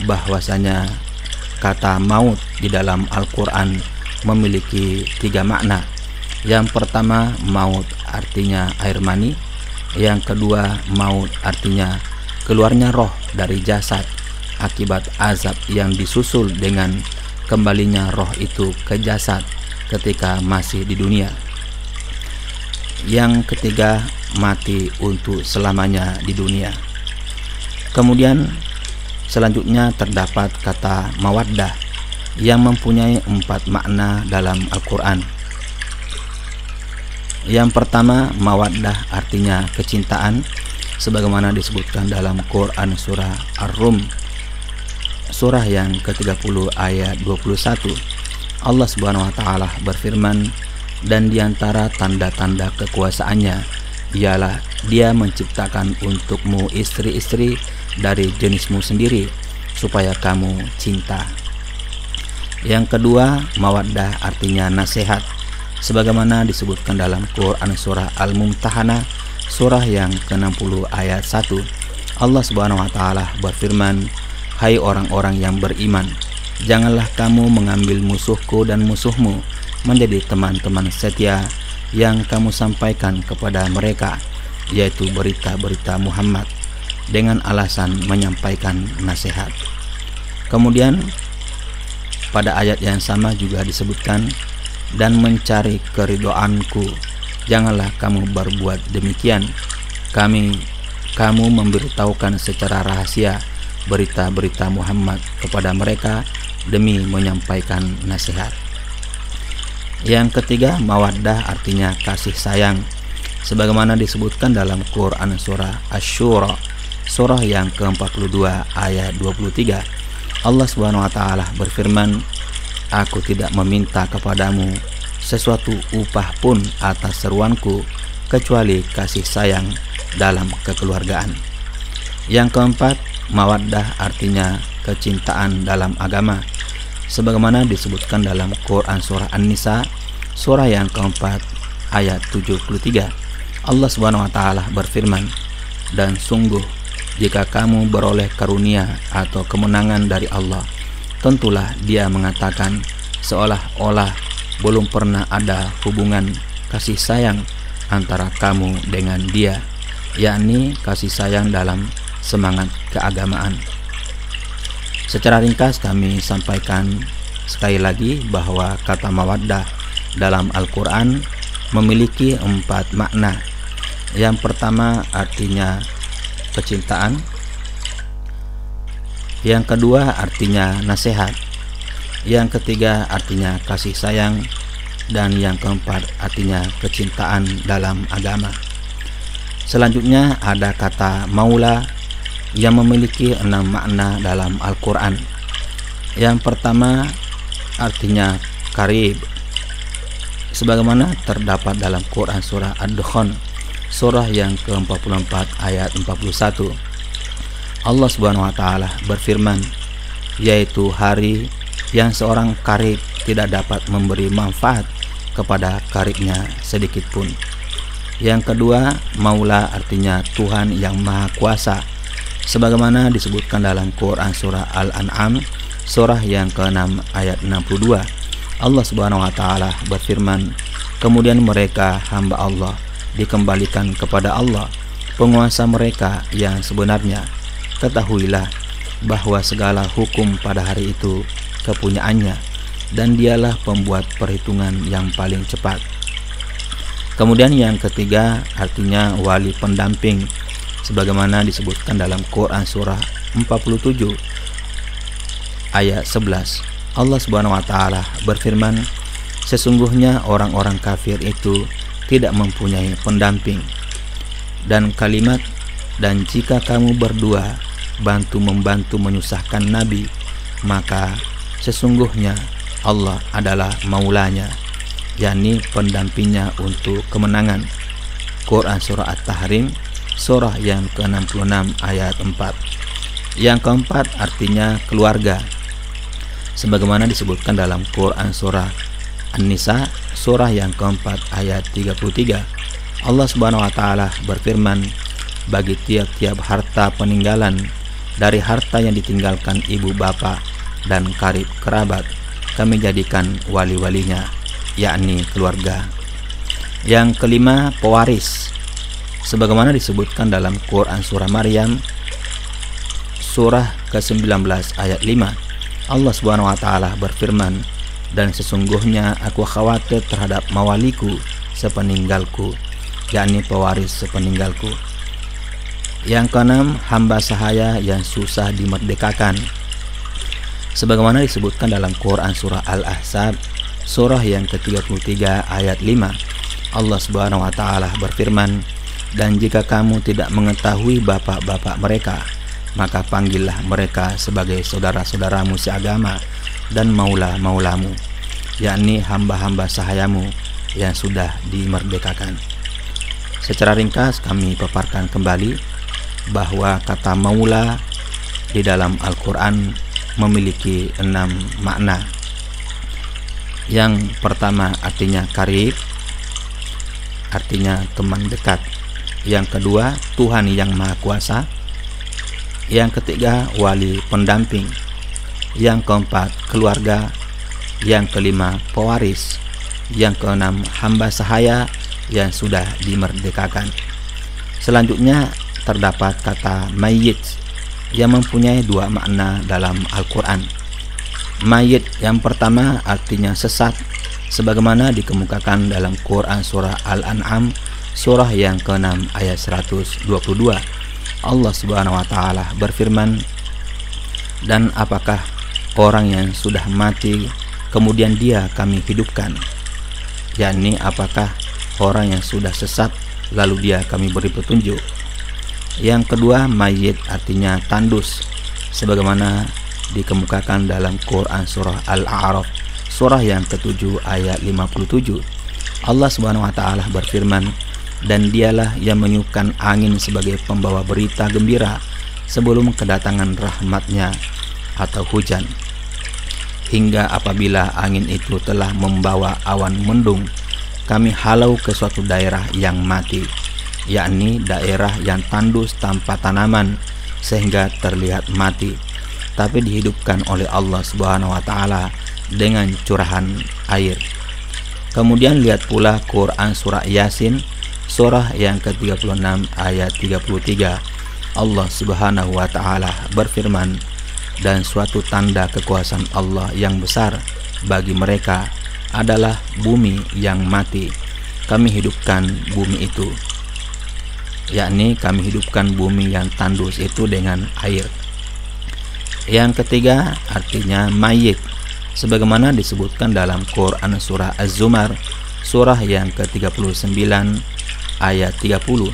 bahwasanya kata maut di dalam Al-Quran memiliki 3 makna. Yang pertama, maut artinya air mani. Yang kedua, maut artinya keluarnya roh dari jasad akibat azab yang disusul dengan kembalinya roh itu ke jasad ketika masih di dunia. Yang ketiga, mati untuk selamanya di dunia. Kemudian selanjutnya terdapat kata mawaddah yang mempunyai 4 makna dalam Al-Quran. Yang pertama, mawaddah artinya kecintaan, sebagaimana disebutkan dalam Quran surah Ar-Rum, surah yang ke-30 ayat 21. Allah Subhanahu wa taala berfirman, "Dan diantara tanda-tanda kekuasaannya ialah Dia menciptakan untukmu istri-istri dari jenismu sendiri, supaya kamu cinta." Yang kedua, mawaddah artinya nasihat, sebagaimana disebutkan dalam Quran surah Al-Mumtahanah, surah yang ke-60 ayat 1. Allah Subhanahu wa taala berfirman, "Hai orang-orang yang beriman, janganlah kamu mengambil musuhku dan musuhmu menjadi teman-teman setia yang kamu sampaikan kepada mereka, yaitu berita-berita Muhammad, dengan alasan menyampaikan nasihat. Kemudian pada ayat yang sama juga disebutkan, dan mencari keridhoanku, janganlah kamu berbuat demikian. Kamu memberitahukan secara rahasia berita-berita Muhammad kepada mereka demi menyampaikan nasihat. Yang ketiga, mawaddah artinya kasih sayang, sebagaimana disebutkan dalam Quran surah Asy-Syura, surah yang ke-42 ayat 23. Allah Subhanahu wa taala berfirman, "Aku tidak meminta kepadamu sesuatu upah pun atas seruanku kecuali kasih sayang dalam kekeluargaan." Yang keempat, mawaddah artinya kecintaan dalam agama, sebagaimana disebutkan dalam Quran surah An-Nisa, surah yang keempat ayat 73. Allah Subhanahu wa taala berfirman, "Dan sungguh jika kamu beroleh karunia atau kemenangan dari Allah, tentulah Dia mengatakan seolah-olah belum pernah ada hubungan kasih sayang antara kamu dengan Dia," yakni kasih sayang dalam semangat keagamaan. Secara ringkas kami sampaikan sekali lagi bahwa kata mawaddah dalam Al-Quran memiliki 4 makna. Yang pertama artinya kecintaan, yang kedua artinya nasihat, yang ketiga artinya kasih sayang, dan yang keempat artinya kecintaan dalam agama. Selanjutnya ada kata maula yang memiliki 6 makna dalam Al-Quran. Yang pertama artinya karib, sebagaimana terdapat dalam Quran surah Ad-Dukhan, surah yang ke-44 ayat 41. Allah Subhanahu wa taala berfirman, yaitu hari yang seorang karib tidak dapat memberi manfaat kepada karibnya sedikit pun. Yang kedua, maula artinya Tuhan yang Maha Kuasa, sebagaimana disebutkan dalam Quran surah Al-An'am, surah yang ke-6 ayat 62. Allah Subhanahu wa taala berfirman, "Kemudian mereka hamba Allah dikembalikan kepada Allah, penguasa mereka yang sebenarnya. Ketahuilah bahwa segala hukum pada hari itu kepunyaannya, dan Dialah pembuat perhitungan yang paling cepat." Kemudian yang ketiga artinya wali pendamping, sebagaimana disebutkan dalam Quran surah 47 ayat 11. Allah Subhanahu wa taala berfirman, "Sesungguhnya orang-orang kafir itu tidak mempunyai pendamping." Dan kalimat, "Dan jika kamu berdua bantu-membantu menyusahkan Nabi, maka sesungguhnya Allah adalah maulanya," yakni pendampingnya untuk kemenangan. Quran surah At-Tahrim, surah yang ke-66 ayat 4. Yang keempat artinya keluarga, sebagaimana disebutkan dalam Quran surah An-Nisa, surah yang keempat ayat 33. Allah Subhanahu wa taala berfirman, "Bagi tiap-tiap harta peninggalan dari harta yang ditinggalkan ibu bapa dan karib kerabat, kami jadikan wali-walinya," yakni keluarga. Yang kelima, pewaris, sebagaimana disebutkan dalam Quran surah Maryam, surah ke-19 ayat 5. Allah Subhanahu wa taala berfirman, "Dan sesungguhnya aku khawatir terhadap mawaliku sepeninggalku," yakni pewaris sepeninggalku. Yang keenam, hamba sahaya yang susah dimerdekakan, sebagaimana disebutkan dalam Quran surah Al-Ahzab, surah yang ke-33 ayat 5. Allah Subhanahu wa taala berfirman, "Dan jika kamu tidak mengetahui bapak-bapak mereka, maka panggillah mereka sebagai saudara-saudaramu seagama dan maula-maulamu," yakni hamba-hamba sahayamu yang sudah dimerdekakan. Secara ringkas kami paparkan kembali bahwa kata maula di dalam Al-Quran memiliki 6 makna. Yang pertama artinya karib, artinya teman dekat. Yang kedua, Tuhan yang Maha Kuasa. Yang ketiga, wali pendamping. Yang keempat, keluarga. Yang kelima, pewaris. Yang keenam, hamba sahaya yang sudah dimerdekakan. Selanjutnya terdapat kata mayyit yang mempunyai dua makna dalam Al-Quran. Mayyit yang pertama artinya sesat, sebagaimana dikemukakan dalam Quran surah Al-An'am surah yang ke-6 ayat 122. Allah Subhanahu wa taala berfirman, "Dan apakah orang yang sudah mati kemudian dia kami hidupkan?" yakni apakah orang yang sudah sesat lalu dia kami beri petunjuk. Yang kedua, mayyit artinya tandus, sebagaimana dikemukakan dalam Quran surah Al-A'raf surah yang ke-7 ayat 57. Allah Subhanahu wa taala berfirman, "Dan dialah yang meniupkan angin sebagai pembawa berita gembira sebelum kedatangan rahmatnya atau hujan, hingga apabila angin itu telah membawa awan mendung, kami halau ke suatu daerah yang mati," yakni daerah yang tandus tanpa tanaman sehingga terlihat mati, tapi dihidupkan oleh Allah Subhanahu wa taala dengan curahan air. Kemudian lihat pula Quran surah Yasin surah yang ke-36 ayat 33. Allah Subhanahu wa taala berfirman, "Dan suatu tanda kekuasaan Allah yang besar bagi mereka adalah bumi yang mati. Kami hidupkan bumi itu," yakni kami hidupkan bumi yang tandus itu dengan air. Yang ketiga artinya mayyit, sebagaimana disebutkan dalam Quran surah Az-Zumar surah yang ke-39 ayat 30.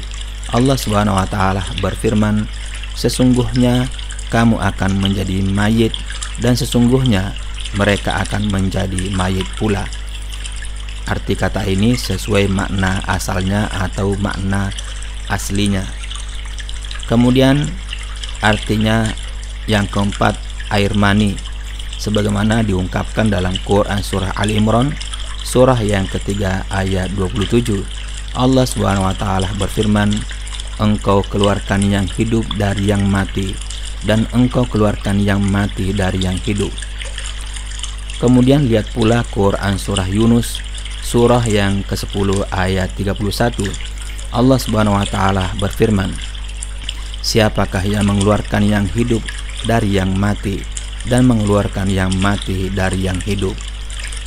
Allah Subhanahu wa taala berfirman, "Sesungguhnya kamu akan menjadi mayit dan sesungguhnya mereka akan menjadi mayit pula." Arti kata ini sesuai makna asalnya atau makna aslinya. Kemudian artinya yang keempat, air mani, sebagaimana diungkapkan dalam Quran surah Al-Imran surah yang ketiga ayat 27. Allah Subhanahu wa taala berfirman, "Engkau keluarkan yang hidup dari yang mati dan engkau keluarkan yang mati dari yang hidup." Kemudian lihat pula Quran surah Yunus surah yang ke-10 ayat 31. Allah Subhanahu wa taala berfirman, "Siapakah yang mengeluarkan yang hidup dari yang mati dan mengeluarkan yang mati dari yang hidup?"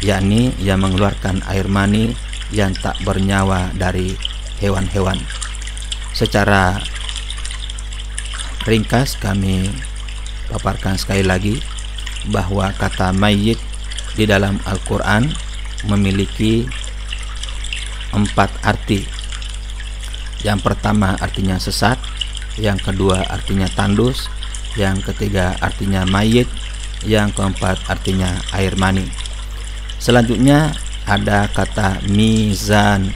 yakni yang mengeluarkan air mani yang tak bernyawa dari hewan-hewan. Secara ringkas kami paparkan sekali lagi bahwa kata mayyit di dalam Al-Quran memiliki 4 arti. Yang pertama artinya sesat, yang kedua artinya tandus, yang ketiga artinya mayyit, yang keempat artinya air mani. Selanjutnya ada kata mizan.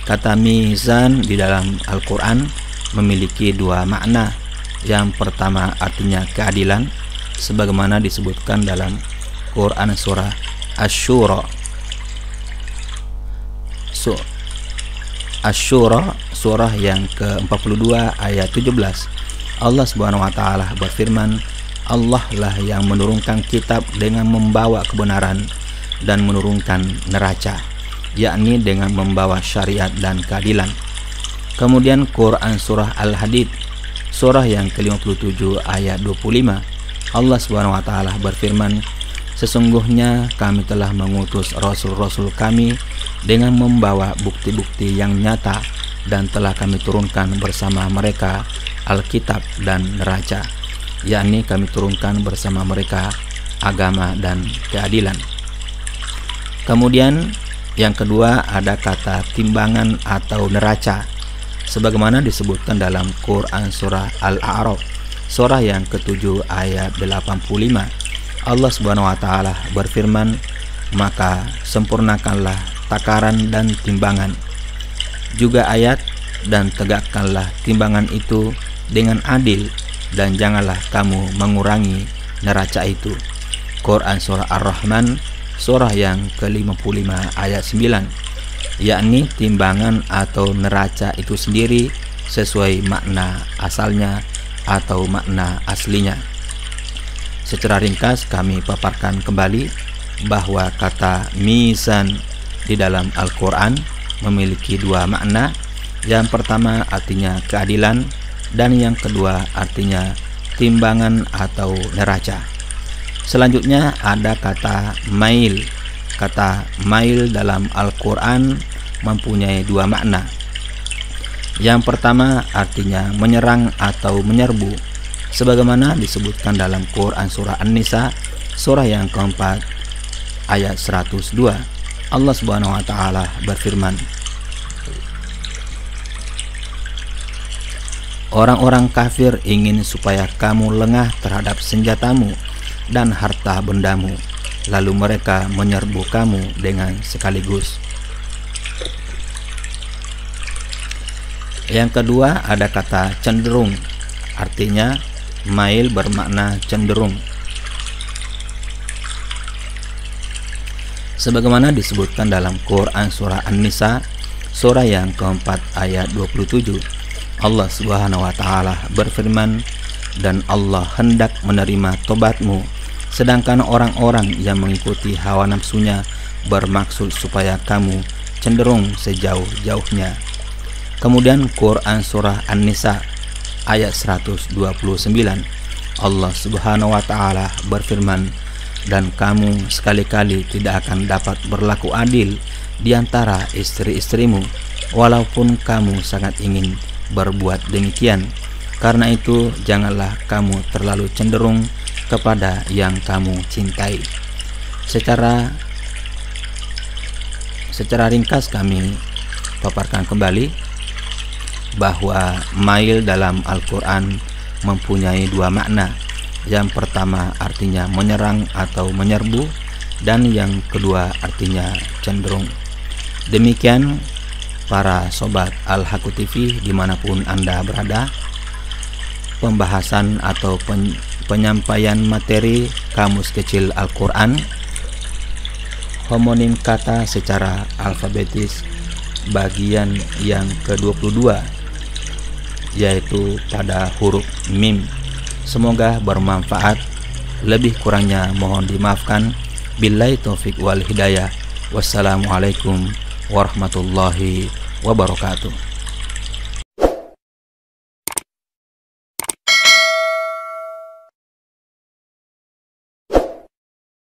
Kata mizan di dalam Al-Quran memiliki 2 makna. Yang pertama artinya keadilan, sebagaimana disebutkan dalam Quran surah Asy-Syura surah yang ke-42 ayat 17. Allah Subhanahu wa taala berfirman, "Allah lah yang menurunkan kitab dengan membawa kebenaran dan menurunkan neraca," yakni dengan membawa syariat dan keadilan. Kemudian Quran surah Al-Hadid surah yang ke-57 ayat 25. Allah Subhanahu wa taala berfirman, "Sesungguhnya kami telah mengutus rasul-rasul kami dengan membawa bukti-bukti yang nyata dan telah kami turunkan bersama mereka Alkitab dan neraca," yakni kami turunkan bersama mereka agama dan keadilan. Kemudian yang kedua ada kata timbangan atau neraca, sebagaimana disebutkan dalam Quran surah Al-A'raf surah yang ke-7 ayat 85. Allah Subhanahu wa taala berfirman, "Maka sempurnakanlah takaran dan timbangan." Juga ayat, "Dan tegakkanlah timbangan itu dengan adil dan janganlah kamu mengurangi neraca itu." Quran surah Ar-Rahman surah yang ke-55 ayat 9, yakni timbangan atau neraca itu sendiri sesuai makna asalnya atau makna aslinya. Secara ringkas kami paparkan kembali bahwa kata mizan di dalam Al-Quran memiliki dua makna. Yang pertama artinya keadilan, dan yang kedua artinya timbangan atau neraca. Selanjutnya ada kata mail. Kata mail dalam Al-Quran mempunyai dua makna. Yang pertama artinya menyerang atau menyerbu, sebagaimana disebutkan dalam Quran surah An-Nisa, surah yang keempat ayat 102. Allah Subhanahu wa taala berfirman, orang-orang kafir ingin supaya kamu lengah terhadap senjatamu dan harta bendamu, lalu mereka menyerbu kamu dengan sekaligus. Yang kedua ada kata cenderung, artinya mail bermakna cenderung, sebagaimana disebutkan dalam Quran surah An-Nisa, surah yang keempat ayat 27. Allah Subhanahu wa taala berfirman, dan Allah hendak menerima tobatmu, sedangkan orang-orang yang mengikuti hawa nafsunya bermaksud supaya kamu cenderung sejauh-jauhnya. Kemudian Quran surah An-Nisa ayat 129, Allah Subhanahu wa taala berfirman, dan kamu sekali-kali tidak akan dapat berlaku adil di antara istri-istrimu, walaupun kamu sangat ingin berbuat demikian. Karena itu janganlah kamu terlalu cenderung kepada yang kamu cintai. Secara ringkas kami paparkan kembali bahwa mail dalam Al-Quran mempunyai dua makna. Yang pertama artinya menyerang atau menyerbu, dan yang kedua artinya cenderung. Demikian para sobat Al-Haqqu TV dimanapun Anda berada, pembahasan atau penyampaian materi Kamus Kecil Al-Quran, homonim kata secara alfabetis bagian yang ke-22, yaitu pada huruf mim. Semoga bermanfaat. Lebih kurangnya mohon dimaafkan. Billahi taufik wal hidayah. Wassalamualaikum warahmatullahi wabarakatuh.